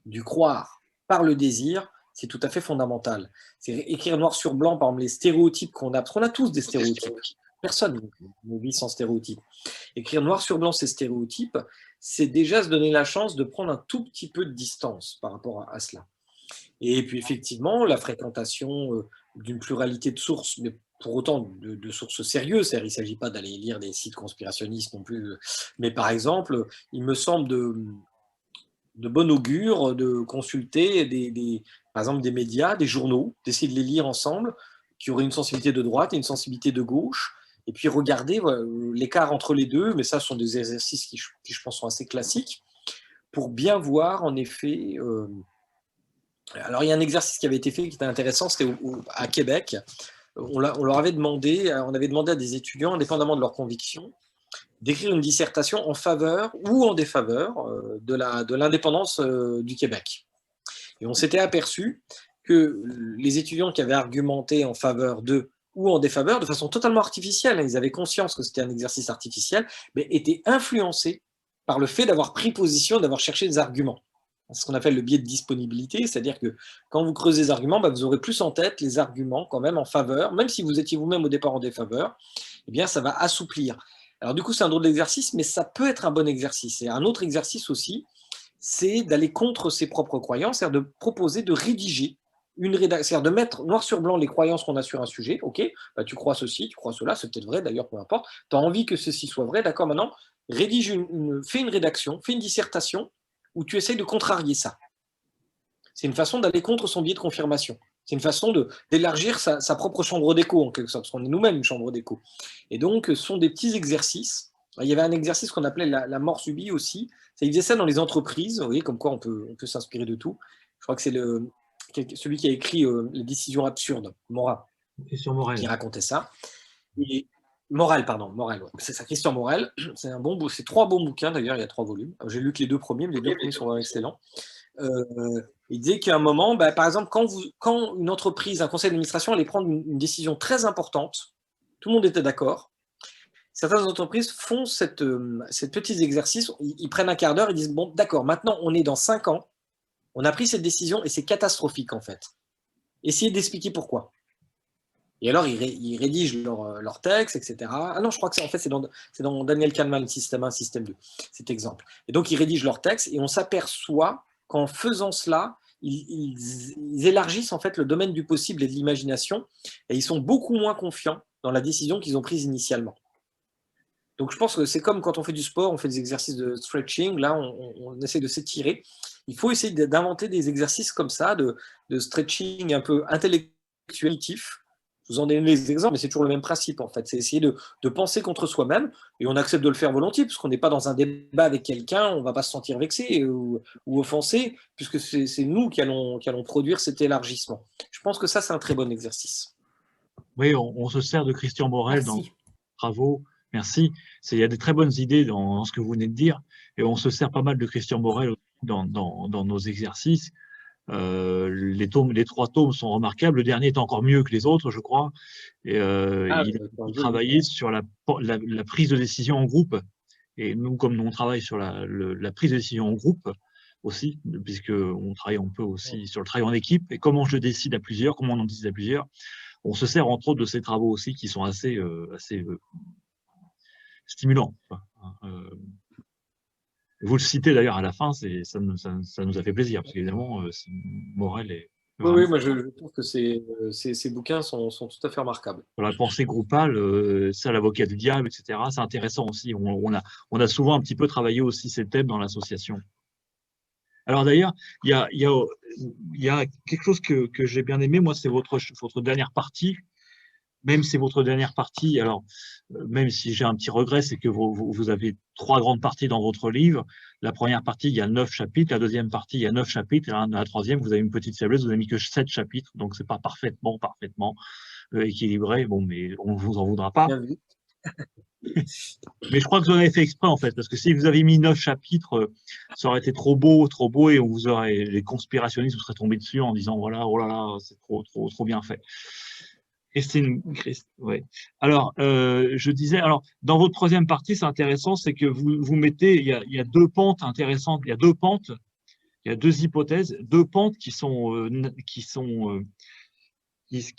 du croire par le désir, c'est tout à fait fondamental. C'est écrire noir sur blanc, par exemple, les stéréotypes qu'on a, parce qu'on a tous des stéréotypes. Personne ne vit sans stéréotypes. Écrire noir sur blanc ces stéréotypes, c'est déjà se donner la chance de prendre un tout petit peu de distance par rapport à cela. Et puis effectivement, la fréquentation d'une pluralité de sources, mais pour autant de sources sérieuses, c'est-à-dire il ne s'agit pas d'aller lire des sites conspirationnistes non plus, mais par exemple, il me semble de bon augure de consulter par exemple des médias, des journaux, d'essayer de les lire ensemble, qui auraient une sensibilité de droite et une sensibilité de gauche, et puis regarder l'écart entre les deux, mais ça ce sont des exercices qui je pense sont assez classiques, pour bien voir en effet... Alors il y a un exercice qui avait été fait qui était intéressant, c'était à Québec. On avait demandé à des étudiants, indépendamment de leurs convictions, d'écrire une dissertation en faveur ou en défaveur de l'indépendance du Québec. Et on s'était aperçu que les étudiants qui avaient argumenté en faveur d'eux ou en défaveur, de façon totalement artificielle, ils avaient conscience que c'était un exercice artificiel, mais étaient influencés par le fait d'avoir pris position, d'avoir cherché des arguments. C'est ce qu'on appelle le biais de disponibilité, c'est-à-dire que quand vous creusez des arguments, vous aurez plus en tête les arguments quand même en faveur, même si vous étiez vous-même au départ en défaveur, eh bien ça va assouplir. Alors du coup, c'est un drôle d'exercice, mais ça peut être un bon exercice. Et un autre exercice aussi, c'est d'aller contre ses propres croyances, c'est-à-dire de proposer de rédiger une rédaction, c'est-à-dire de mettre noir sur blanc les croyances qu'on a sur un sujet. Ok, tu crois ceci, tu crois cela, c'est peut-être vrai d'ailleurs, peu importe. Tu as envie que ceci soit vrai, d'accord, maintenant, fais une rédaction, fais une dissertation où tu essayes de contrarier ça. C'est une façon d'aller contre son biais de confirmation. C'est une façon d'élargir sa propre chambre d'écho, en quelque sorte, parce qu'on est nous-mêmes une chambre d'écho. Et donc, ce sont des petits exercices. Il y avait un exercice qu'on appelait la mort subie aussi. Il faisait ça dans les entreprises, vous voyez, comme quoi on peut s'inspirer de tout. Je crois que c'est celui qui a écrit Les décisions absurdes, Morin, qui racontait ça. Et Morel, ouais. C'est ça, Christian Morel. C'est 3 bons bouquins d'ailleurs, il y a 3 volumes. J'ai lu que les 2 premiers, mais les 2 premiers sont vraiment excellents. Il disait qu'à un moment, par exemple, quand une entreprise, un conseil d'administration allait prendre une décision très importante, tout le monde était d'accord. Certaines entreprises font ces petits exercices, ils prennent un quart d'heure, ils disent, bon, d'accord, maintenant on est dans 5 ans, on a pris cette décision et c'est catastrophique en fait. Essayez d'expliquer pourquoi. Et alors, ils rédigent leur texte, etc. Ah non, je crois que en fait, c'est dans Daniel Kahneman, Système 1, Système 2, cet exemple. Et donc, ils rédigent leur texte et on s'aperçoit qu'en faisant cela, ils élargissent en fait le domaine du possible et de l'imagination et ils sont beaucoup moins confiants dans la décision qu'ils ont prise initialement. Donc, je pense que c'est comme quand on fait du sport, on fait des exercices de stretching, là, on essaie de s'étirer. Il faut essayer d'inventer des exercices comme ça, de stretching un peu intellectuel. Je vous en donne les exemples, mais c'est toujours le même principe, en fait. C'est essayer de penser contre soi-même, et on accepte de le faire volontiers, parce qu'on n'est pas dans un débat avec quelqu'un, on ne va pas se sentir vexé ou offensé, puisque c'est nous qui allons produire cet élargissement. Je pense que ça, c'est un très bon exercice. Oui, on se sert de Christian Borel dans nos travaux. Merci. Il y a des très bonnes idées dans ce que vous venez de dire, et on se sert pas mal de Christian Borel dans nos exercices. Les 3 tomes sont remarquables. Le dernier est encore mieux que les autres, je crois. Et, il a travaillé sur la prise de décision en groupe. Et nous, comme on travaille sur la prise de décision en groupe aussi, puisqu'on travaille un peu aussi sur le travail en équipe, et comment je décide à plusieurs, comment on en décide à plusieurs, on se sert entre autres de ces travaux aussi qui sont assez stimulants. Vous le citez d'ailleurs à la fin, ça nous a fait plaisir, parce qu'évidemment, Morel est... Oui, moi je trouve que ces bouquins sont tout à fait remarquables. Sur la pensée groupale, ça, l'avocat du diable, etc., c'est intéressant aussi. On a souvent un petit peu travaillé aussi ces thèmes dans l'association. Alors d'ailleurs, il y a quelque chose que j'ai bien aimé, moi, c'est votre dernière partie. Même si c'est votre dernière partie, alors même si j'ai un petit regret, c'est que vous avez 3 grandes parties dans votre livre. La première partie, il y a 9 chapitres. La deuxième partie, il y a 9 chapitres. Et la troisième, vous avez une petite faiblesse, vous n'avez mis que 7 chapitres. Donc, c'est pas parfaitement équilibré. Bon, mais on ne vous en voudra pas. Bien vu. Mais je crois que vous en avez fait exprès, en fait, parce que si vous avez mis 9 chapitres, ça aurait été trop beau, et les conspirationnistes vous seraient tombés dessus en disant, voilà, oh là là, c'est trop bien fait. Ouais. Alors, je disais, dans votre troisième partie, c'est intéressant, c'est que vous mettez, il y a 2 pentes intéressantes, il y a 2 pentes, il y a 2 hypothèses, 2 pentes qui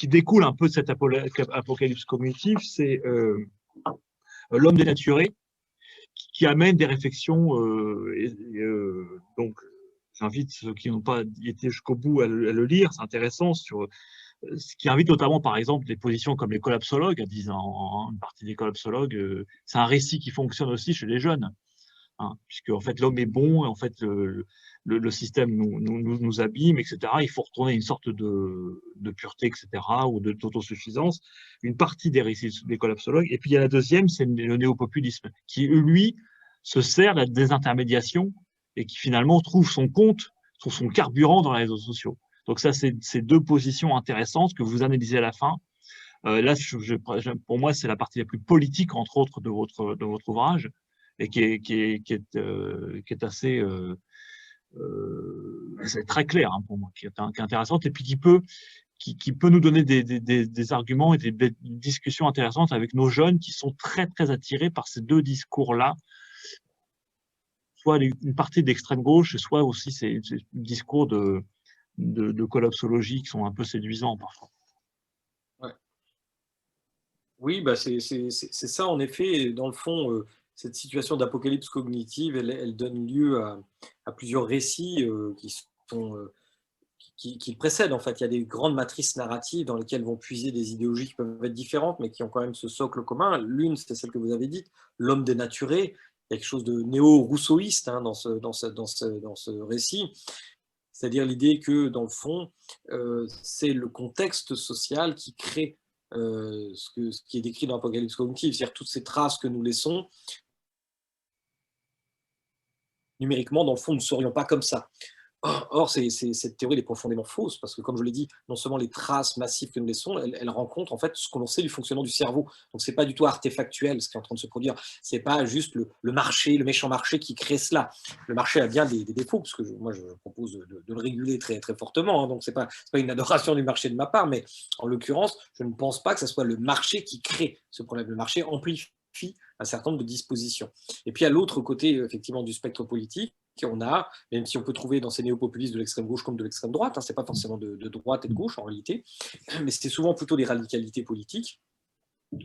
découlent un peu de cette apocalypse cognitive, c'est l'homme dénaturé, qui amène des réflexions, donc j'invite ceux qui n'ont pas été jusqu'au bout à le lire, c'est intéressant, ce qui invite notamment, par exemple, des positions comme les collapsologues, disent une partie des collapsologues, c'est un récit qui fonctionne aussi chez les jeunes, puisque en fait l'homme est bon, et en fait le système nous abîme, etc. Il faut retourner à une sorte de pureté, etc., ou d'autosuffisance. Une partie des récits des collapsologues. Et puis il y a la deuxième, c'est le néopopulisme, qui lui se sert de la désintermédiation et qui finalement trouve son carburant dans les réseaux sociaux. Donc ça, c'est 2 positions intéressantes que vous analysez à la fin. Là, pour moi, c'est la partie la plus politique, entre autres, de votre ouvrage, et qui est assez c'est très clair, pour moi, qui est intéressante, et puis qui peut nous donner des arguments et des discussions intéressantes avec nos jeunes qui sont très, très attirés par ces 2 discours-là, soit une partie d'extrême gauche, soit aussi ces discours de collapsologie qui sont un peu séduisants parfois. Ouais. Oui, c'est ça en effet. Dans le fond, cette situation d'apocalypse cognitive, elle donne lieu à plusieurs récits qui précèdent. En fait, il y a des grandes matrices narratives dans lesquelles vont puiser des idéologies qui peuvent être différentes, mais qui ont quand même ce socle commun. L'une, c'est celle que vous avez dite, l'homme dénaturé. Il y a quelque chose de néo-rousseauiste dans ce récit. C'est-à-dire l'idée que, dans le fond, c'est le contexte social qui crée ce qui est décrit dans l'Apocalypse cognitive, c'est-à-dire toutes ces traces que nous laissons. Numériquement, dans le fond, nous ne serions pas comme ça. Or, cette théorie est profondément fausse, parce que, comme je l'ai dit, non seulement les traces massives que nous laissons, elles rencontrent en fait ce que l'on sait du fonctionnement du cerveau. Donc, ce n'est pas du tout artefactuel ce qui est en train de se produire. Ce n'est pas juste le marché, le méchant marché qui crée cela. Le marché a bien des défauts, parce que moi, je propose de le réguler très, très fortement. Donc, ce n'est pas une adoration du marché de ma part, mais en l'occurrence, je ne pense pas que ce soit le marché qui crée ce problème. Le marché amplifie un certain nombre de dispositions. Et puis, à l'autre côté, effectivement, du spectre politique, On a, même si on peut trouver dans ces néopopulistes de l'extrême gauche comme de l'extrême droite, hein, ce n'est pas forcément de droite et de gauche en réalité, mais c'est souvent plutôt des radicalités politiques.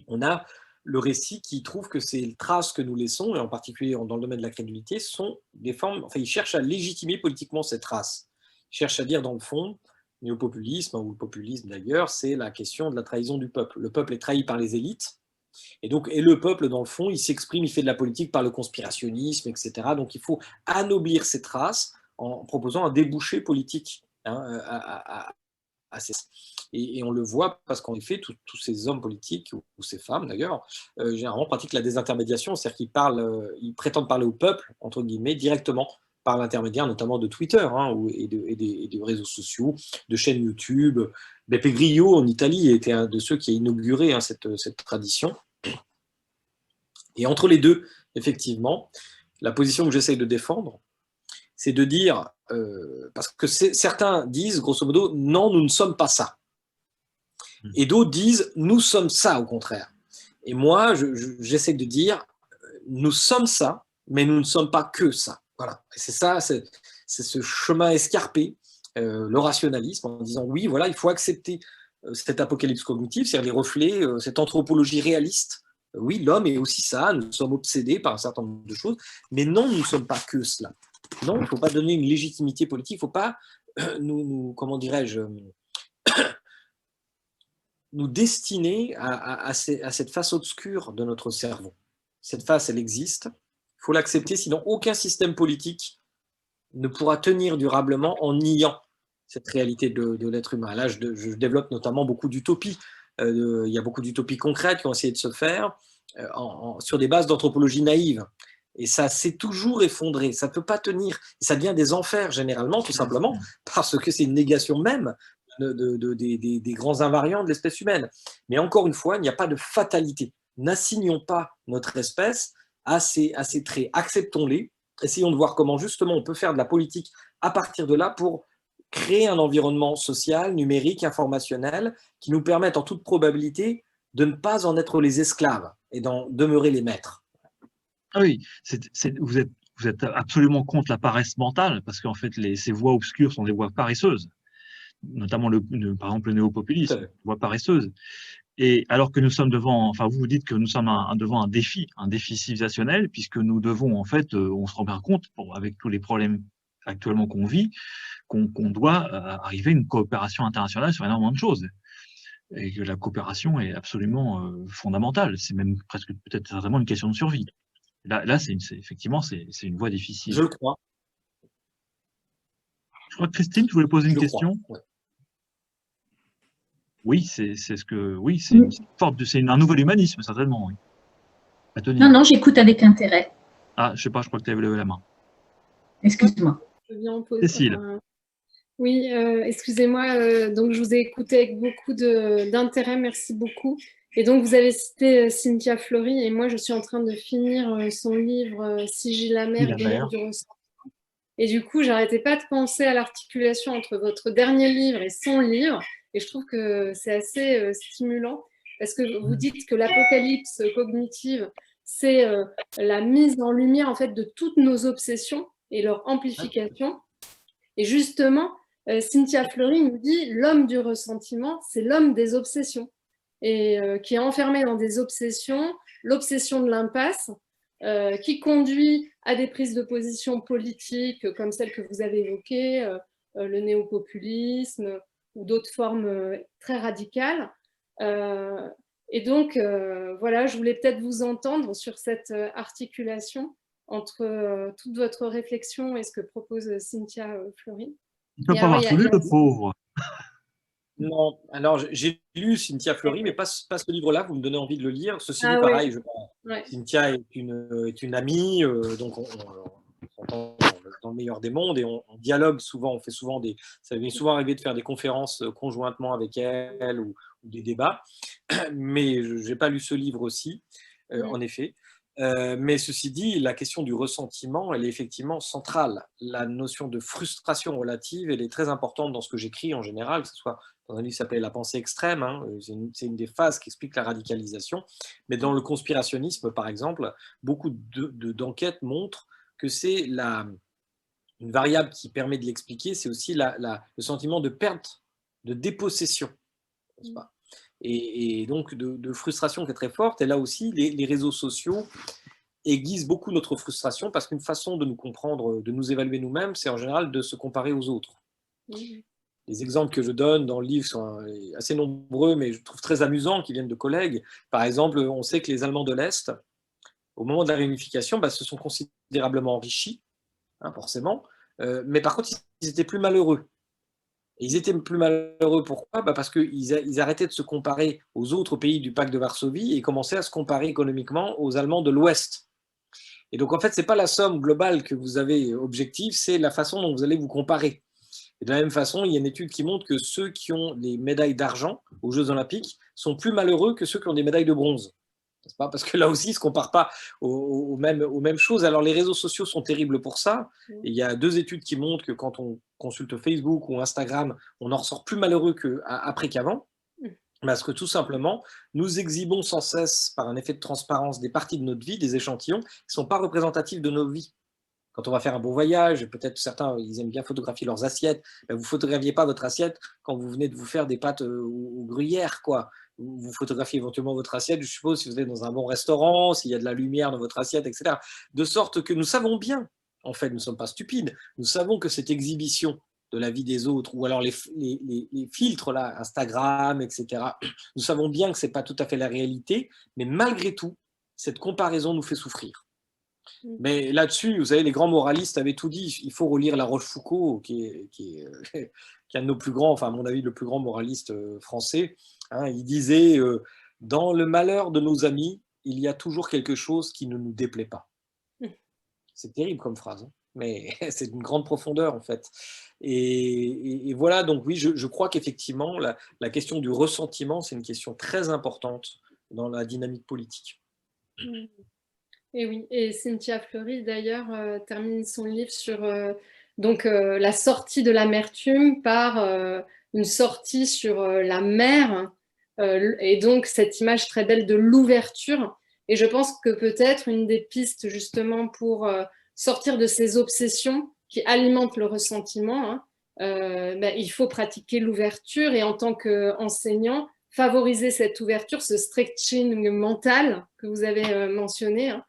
On a le récit qui trouve que ces traces que nous laissons, et en particulier dans le domaine de la crédulité, sont des formes, enfin, ils cherchent à légitimer politiquement ces traces. Ils cherchent à dire, dans le fond, le néopopulisme, ou le populisme d'ailleurs, c'est la question de la trahison du peuple. Le peuple est trahi par les élites, et le peuple, dans le fond, il s'exprime, il fait de la politique par le conspirationnisme, etc. Donc il faut anoblir ces traces en proposant un débouché politique, hein, et on le voit parce qu'en effet, tous ces hommes politiques, ou ces femmes d'ailleurs, généralement pratiquent la désintermédiation, c'est-à-dire qu'ils prétendent parler au peuple, entre guillemets, directement, par l'intermédiaire notamment de Twitter, hein, et de réseaux sociaux, de chaînes YouTube. Beppe Grillo en Italie était un de ceux qui a inauguré, hein, cette tradition. Et entre les deux, effectivement, la position que j'essaye de défendre, c'est de dire, parce que certains disent, grosso modo, non, nous ne sommes pas ça. Et d'autres disent, nous sommes ça, au contraire. Et moi, j'essaie de dire, nous sommes ça, mais nous ne sommes pas que ça. Voilà. Et c'est ça, c'est ce chemin escarpé, le rationalisme, en disant, oui, voilà, il faut accepter cette apocalypse cognitive, c'est-à-dire les reflets, cette anthropologie réaliste. Oui, l'homme est aussi ça, nous sommes obsédés par un certain nombre de choses, mais non, nous ne sommes pas que cela. Non, il ne faut pas donner une légitimité politique, il ne faut pas comment dirais-je, nous destiner à cette face obscure de notre cerveau. Cette face, elle existe, il faut l'accepter, sinon aucun système politique ne pourra tenir durablement en niant cette réalité de l'être humain. Là, je développe notamment beaucoup d'utopies. Il y a beaucoup d'utopies concrètes qui ont essayé de se faire sur des bases d'anthropologie naïve. Et ça s'est toujours effondré, ça ne peut pas tenir. Et ça devient des enfers, généralement, tout simplement, parce que c'est une négation même des grands invariants de l'espèce humaine. Mais encore une fois, il n'y a pas de fatalité. N'assignons pas notre espèce à ces traits. Acceptons-les. Essayons de voir comment, justement, on peut faire de la politique à partir de là pour créer un environnement social, numérique, informationnel, qui nous permette, en toute probabilité, de ne pas en être les esclaves et d'en demeurer les maîtres. Ah oui, vous êtes absolument contre la paresse mentale, parce qu'en fait, ces voies obscures sont des voies paresseuses, notamment par exemple le néopopulisme, voie paresseuse. Et alors que nous sommes devant, enfin vous dites que nous sommes devant un défi civilisationnel, puisque nous devons en fait, on se rend bien compte, avec tous les problèmes actuellement qu'on vit, qu'on doit arriver à une coopération internationale sur énormément de choses. Et que la coopération est absolument fondamentale. C'est même presque peut-être certainement une question de survie. Là effectivement, c'est une voie difficile. Je le crois. Je crois que Christine, tu voulais poser une question. Ouais. Oui, c'est un nouvel humanisme, certainement. Oui. Non, j'écoute avec intérêt. Ah, je sais pas, je crois que tu avais levé la main. Excuse-moi. Je viens en poser. Cécile. Oui, excusez-moi, donc je vous ai écouté avec beaucoup d'intérêt, merci beaucoup. Et donc vous avez cité Cynthia Fleury, et moi je suis en train de finir son livre Sigil amer, guerre du ressentiment. Et du coup, j'arrêtais pas de penser à l'articulation entre votre dernier livre et son livre, et je trouve que c'est assez stimulant, parce que vous dites que l'apocalypse cognitive, c'est la mise en lumière en fait de toutes nos obsessions et leur amplification. Et justement, Cynthia Fleury nous dit l'homme du ressentiment, c'est l'homme des obsessions, et qui est enfermé dans des obsessions, l'obsession de l'impasse, qui conduit à des prises de position politiques comme celles que vous avez évoquées, le néopopulisme ou d'autres formes très radicales. Et donc, voilà, je voulais peut-être vous entendre sur cette articulation entre toute votre réflexion et ce que propose Cynthia Fleury. Il ne peut pas avoir tout lu, le pauvre. Non, alors j'ai lu Cynthia Fleury, mais pas ce livre-là, vous me donnez envie de le lire. Ceci dit, pareil, ouais. Cynthia est une amie, donc on s'entend dans le meilleur des mondes et on dialogue souvent, ça m'est souvent arrivé de faire des conférences conjointement avec elle ou des débats, mais je n'ai pas lu ce livre aussi, en effet. Mais ceci dit, la question du ressentiment, elle est effectivement centrale. La notion de frustration relative, elle est très importante dans ce que j'écris en général, que ce soit dans un livre qui s'appelait La pensée extrême, hein, c'est une des phases qui explique la radicalisation. Mais dans le conspirationnisme, par exemple, beaucoup d'enquêtes montrent que c'est une variable qui permet de l'expliquer, c'est aussi le sentiment de perte, de dépossession, n'est-ce pas? Et donc de frustration qui est très forte. Et là aussi, les réseaux sociaux aiguisent beaucoup notre frustration parce qu'une façon de nous comprendre, de nous évaluer nous-mêmes, c'est en général de se comparer aux autres. Les exemples que je donne dans le livre sont assez nombreux, mais je trouve très amusants, qui viennent de collègues. Par exemple, on sait que les Allemands de l'Est, au moment de la réunification, se sont considérablement enrichis, hein, forcément, mais par contre, ils étaient plus malheureux. Et ils étaient plus malheureux, pourquoi? Parce qu'ils arrêtaient de se comparer aux autres pays du pacte de Varsovie et commençaient à se comparer économiquement aux Allemands de l'Ouest. Et donc, en fait, ce n'est pas la somme globale que vous avez objective, c'est la façon dont vous allez vous comparer. Et de la même façon, il y a une étude qui montre que ceux qui ont des médailles d'argent aux Jeux Olympiques sont plus malheureux que ceux qui ont des médailles de bronze. N'est-ce pas? Parce que là aussi, ils ne se comparent pas aux mêmes choses. Alors, les réseaux sociaux sont terribles pour ça. Et il y a 2 études qui montrent que quand on consulte Facebook ou Instagram, on en ressort plus malheureux après qu'avant. Parce que tout simplement, nous exhibons sans cesse, par un effet de transparence, des parties de notre vie, des échantillons, qui ne sont pas représentatifs de nos vies. Quand on va faire un bon voyage, peut-être certains, ils aiment bien photographier leurs assiettes, vous ne photographiez pas votre assiette quand vous venez de vous faire des pâtes au gruyère, quoi. Vous photographiez éventuellement votre assiette, je suppose, si vous êtes dans un bon restaurant, s'il y a de la lumière dans votre assiette, etc. De sorte que nous savons bien, en fait, nous ne sommes pas stupides, nous savons que cette exhibition de la vie des autres, ou alors les filtres, là, Instagram, etc., nous savons bien que ce n'est pas tout à fait la réalité, mais malgré tout, cette comparaison nous fait souffrir. Mais là-dessus, vous savez, les grands moralistes avaient tout dit. Il faut relire La Rochefoucauld, qui est un de nos plus grands, enfin à mon avis, le plus grand moraliste français. Hein, il disait dans le malheur de nos amis, il y a toujours quelque chose qui ne nous déplaît pas. C'est terrible comme phrase, hein, mais c'est d'une grande profondeur en fait. Et voilà, donc oui, je crois qu'effectivement, la question du ressentiment, c'est une question très importante dans la dynamique politique. Et oui, et Cynthia Fleury d'ailleurs termine son livre sur la sortie de l'amertume par une sortie sur la mer, et donc cette image très belle de l'ouverture. Et je pense que peut-être une des pistes justement pour sortir de ces obsessions qui alimentent le ressentiment, hein, il faut pratiquer l'ouverture et en tant qu'enseignant, favoriser cette ouverture, ce stretching mental que vous avez mentionné, hein.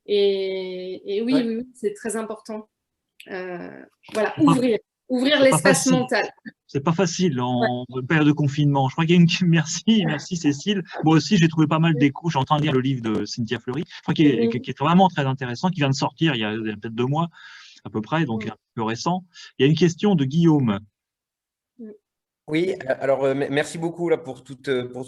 Et oui, oui, oui, c'est très important. Voilà, ouvrir l'espace mental. C'est pas facile en période de confinement. Je crois qu'il y a une... Merci Cécile. Moi aussi, j'ai trouvé pas mal d'échos. Je suis en train de lire le livre de Cynthia Fleury, je crois qu'il est vraiment très intéressant, qui vient de sortir il y a peut-être 2 mois à peu près, donc un peu récent. Il y a une question de Guillaume. Oui, alors merci beaucoup là, pour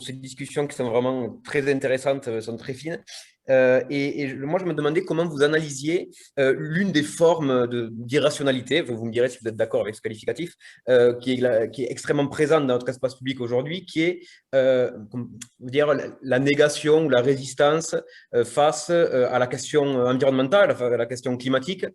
ces discussions qui sont vraiment très intéressantes, sont très fines. Moi, je me demandais comment vous analysiez l'une des formes d'irrationalité, vous me direz si vous êtes d'accord avec ce qualificatif, qui est extrêmement présente dans notre espace public aujourd'hui, qui est la négation ou la résistance face à la question environnementale, à la question climatique.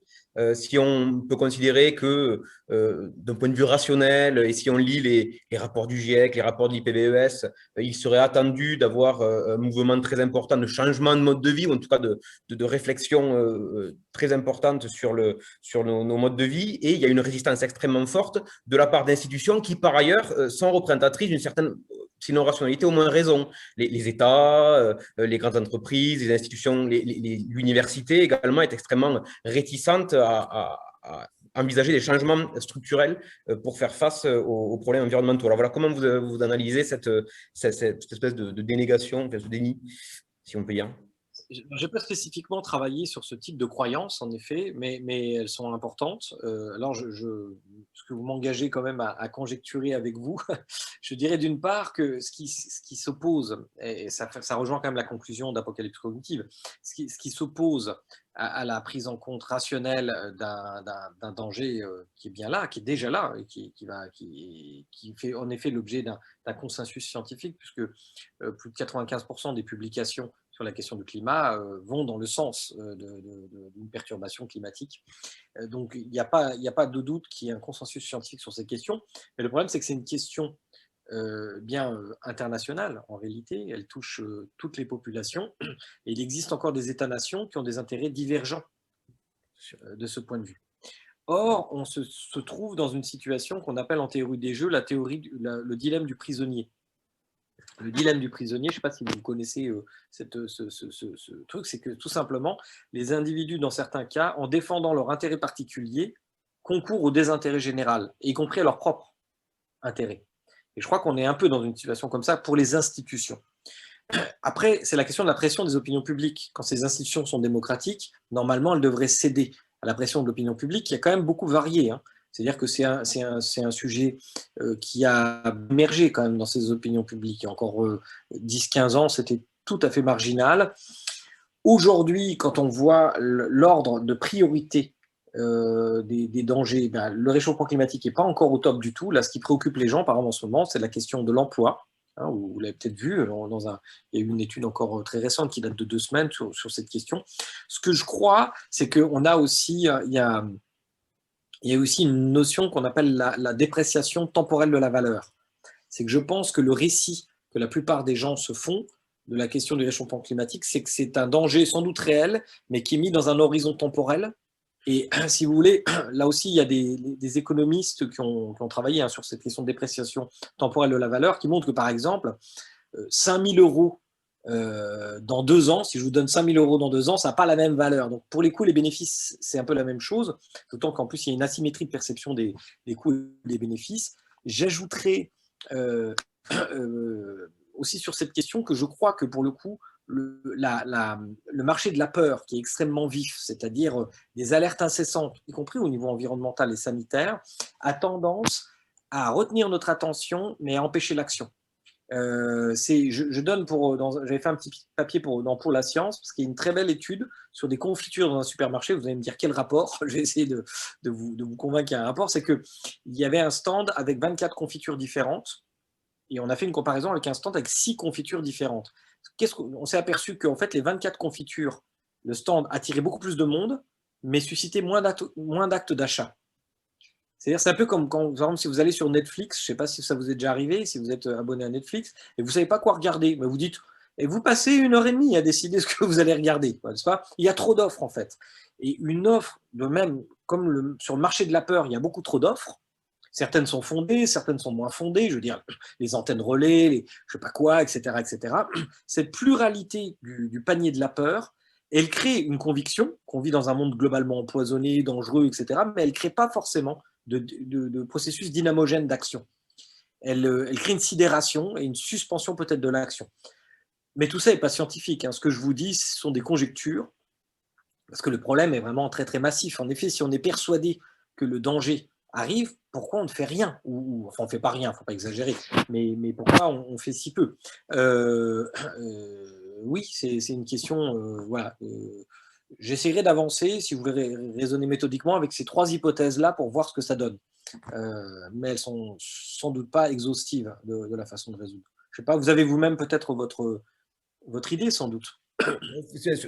Si on peut considérer que d'un point de vue rationnel, et si on lit les rapports du GIEC, les rapports de l'IPBES, il serait attendu d'avoir un mouvement très important de changement de mode de vie, ou en tout cas de réflexion très importante sur nos modes de vie. Et il y a une résistance extrêmement forte de la part d'institutions qui, par ailleurs, sont représentatrices d'une certaine, sinon rationalité, au moins raison. Les États, les grandes entreprises, les institutions, l'université également est extrêmement réticente à envisager des changements structurels pour faire face aux problèmes environnementaux. Alors voilà, comment vous analysez cette espèce de dénégation, de déni, si on peut dire? Je n'ai pas spécifiquement travaillé sur ce type de croyances, en effet, mais elles sont importantes. Alors, ce que vous m'engagez quand même à conjecturer avec vous, je dirais d'une part que ce qui s'oppose, et ça rejoint quand même la conclusion d'Apocalypse cognitive, ce qui s'oppose à la prise en compte rationnelle d'un danger qui est bien là, qui est déjà là, et qui fait en effet l'objet d'un consensus scientifique, puisque plus de 95% des publications sur la question du climat vont dans le sens d'une perturbation climatique. Donc, il n'y a pas de doute qu'il y ait un consensus scientifique sur ces questions. Mais le problème, c'est que c'est une question bien internationale, en réalité. Elle touche toutes les populations. Et il existe encore des États-nations qui ont des intérêts divergents de ce point de vue. Or, on se trouve dans une situation qu'on appelle en théorie des jeux le dilemme du prisonnier. Le dilemme du prisonnier, je ne sais pas si vous connaissez ce truc, c'est que tout simplement, les individus, dans certains cas, en défendant leur intérêt particulier, concourent au désintérêt général, y compris à leur propre intérêt. Et je crois qu'on est un peu dans une situation comme ça pour les institutions. Après, c'est la question de la pression des opinions publiques. Quand ces institutions sont démocratiques, normalement, elles devraient céder à la pression de l'opinion publique, qui a quand même beaucoup varié. C'est-à-dire que c'est un sujet qui a émergé quand même dans ces opinions publiques. Il y a encore 10-15 ans, c'était tout à fait marginal. Aujourd'hui, quand on voit l'ordre de priorité des dangers, ben, le réchauffement climatique n'est pas encore au top du tout. Là, ce qui préoccupe les gens, par exemple, en ce moment, c'est la question de l'emploi. Hein, vous l'avez peut-être vu, il y a eu une étude encore très récente qui date de 2 semaines sur cette question. Ce que je crois, c'est qu'on a aussi, il y a aussi une notion qu'on appelle la dépréciation temporelle de la valeur. C'est que je pense que le récit que la plupart des gens se font de la question du réchauffement climatique, c'est que c'est un danger sans doute réel, mais qui est mis dans un horizon temporel. Et si vous voulez, là aussi, il y a des économistes qui ont travaillé sur cette question de dépréciation temporelle de la valeur, qui montrent que, par exemple, 5 000 euros dans 2 ans, si je vous donne 5 000 euros dans 2 ans, ça n'a pas la même valeur. Donc, pour les coûts, les bénéfices, c'est un peu la même chose, d'autant qu'en plus, il y a une asymétrie de perception des coûts et des bénéfices. J'ajouterai aussi sur cette question que je crois que, pour le coup, le marché de la peur, qui est extrêmement vif, c'est-à-dire des alertes incessantes, y compris au niveau environnemental et sanitaire, a tendance à retenir notre attention, mais à empêcher l'action. Je donne j'avais fait un petit papier pour la science, parce qu'il y a une très belle étude sur des confitures dans un supermarché. Vous allez me dire quel rapport. Je vais essayer de vous convaincre qu'il y a un rapport. C'est qu'il y avait un stand avec 24 confitures différentes, et on a fait une comparaison avec un stand avec 6 confitures différentes. On s'est aperçu qu'en fait, les 24 confitures, le stand attirait beaucoup plus de monde, mais suscitait moins d'actes d'achat. C'est-à-dire, c'est un peu comme quand, par exemple, si vous allez sur Netflix, je ne sais pas si ça vous est déjà arrivé, si vous êtes abonné à Netflix, et vous ne savez pas quoi regarder, mais vous dites, et vous passez 1h30 à décider ce que vous allez regarder, n'est-ce pas? Il y a trop d'offres, en fait. Et une offre, de même, comme sur le marché de la peur, il y a beaucoup trop d'offres. Certaines sont fondées, certaines sont moins fondées, je veux dire, les antennes relais, je ne sais pas quoi, etc., etc. Cette pluralité du panier de la peur, elle crée une conviction qu'on vit dans un monde globalement empoisonné, dangereux, etc., mais elle ne crée pas forcément de processus dynamogène d'action. Elle crée une sidération et une suspension peut-être de l'action. Mais tout ça n'est pas scientifique. Ce que je vous dis, ce sont des conjectures, parce que le problème est vraiment très, très massif. En effet, si on est persuadé que le danger arrive, pourquoi on ne fait rien? Enfin, on ne fait pas rien, il ne faut pas exagérer, mais pourquoi on fait si peu? Oui, c'est une question, voilà. J'essaierai d'avancer, si vous voulez raisonner méthodiquement, avec ces 3 hypothèses-là pour voir ce que ça donne. Mais elles ne sont sans doute pas exhaustives de la façon de résoudre. Je ne sais pas, vous avez vous-même peut-être votre idée, sans doute.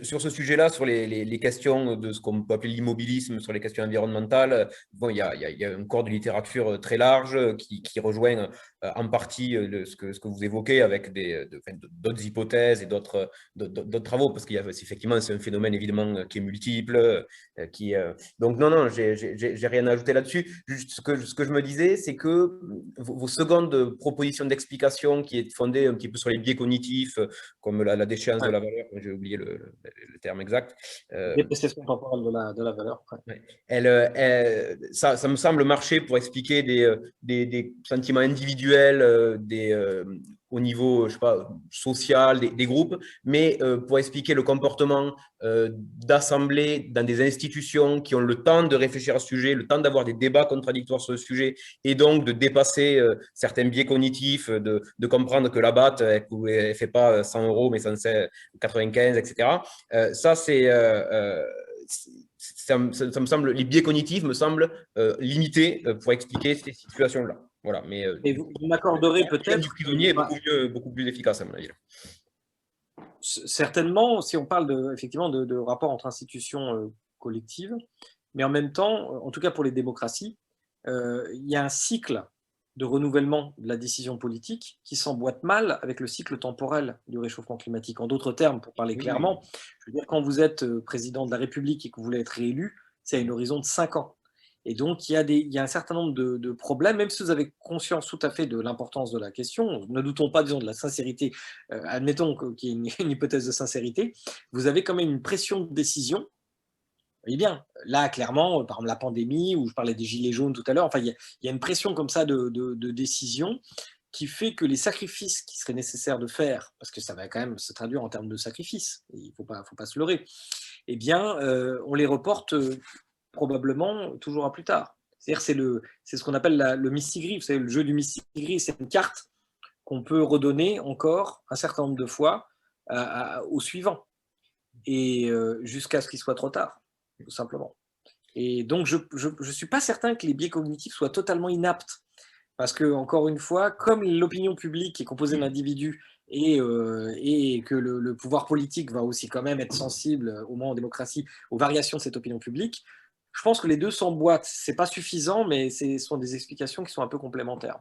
Sur ce sujet-là, sur les questions de ce qu'on peut appeler l'immobilisme, sur les questions environnementales, bon, il y a un corps de littérature très large qui rejoint en partie ce que vous évoquez avec d'autres hypothèses et d'autres travaux, parce qu'il y a effectivement, c'est un phénomène évidemment qui est multiple. Donc non, j'ai rien à ajouter là-dessus. Juste ce que je me disais, c'est que vos secondes propositions d'explication qui est fondée un petit peu sur les biais cognitifs, comme la déchéance de la valeur, j'ai oublié le terme exact. Dépréciation temporelle de la valeur. Ouais. Ça me semble marcher pour expliquer des sentiments individuels, au niveau, je sais pas, social, des groupes, mais pour expliquer le comportement d'assemblées dans des institutions qui ont le temps de réfléchir à ce sujet, le temps d'avoir des débats contradictoires sur le sujet, et donc de dépasser certains biais cognitifs, de comprendre que la BAT, elle ne fait pas 100 euros, mais 195, etc. Ça me semble, les biais cognitifs me semblent limités pour expliquer ces situations-là. Voilà, mais vous m'accorderez peut-être du prisonnier est beaucoup plus efficace, à mon avis. Certainement, si on parle effectivement de rapport entre institutions collectives, mais en même temps, en tout cas pour les démocraties, il y a un cycle de renouvellement de la décision politique qui s'emboîte mal avec le cycle temporel du réchauffement climatique. En d'autres termes, pour parler clairement, je veux dire, quand vous êtes président de la République et que vous voulez être réélu, c'est à une horizon de 5 ans. Et donc, il y a un certain nombre de problèmes, même si vous avez conscience tout à fait de l'importance de la question, ne doutons pas, disons, de la sincérité, admettons qu'il y ait une hypothèse de sincérité, vous avez quand même une pression de décision. Vous voyez bien, là, clairement, par exemple, la pandémie, où je parlais des gilets jaunes tout à l'heure, enfin, il y a une pression comme ça de décision qui fait que les sacrifices qui seraient nécessaires de faire, parce que ça va quand même se traduire en termes de sacrifices, il ne faut pas se leurrer, eh bien, on les reporte probablement toujours à plus tard. C'est-à-dire c'est ce qu'on appelle le mistigris. Vous savez, le jeu du mistigris, c'est une carte qu'on peut redonner encore un certain nombre de fois au suivant, et jusqu'à ce qu'il soit trop tard, tout simplement. Et donc, je ne suis pas certain que les biais cognitifs soient totalement inaptes, parce que, encore une fois, comme l'opinion publique est composée d'individus et que le pouvoir politique va aussi quand même être sensible, au moins en démocratie, aux variations de cette opinion publique, je pense que les deux s'emboîtent. Ce n'est pas suffisant, mais ce sont des explications qui sont un peu complémentaires.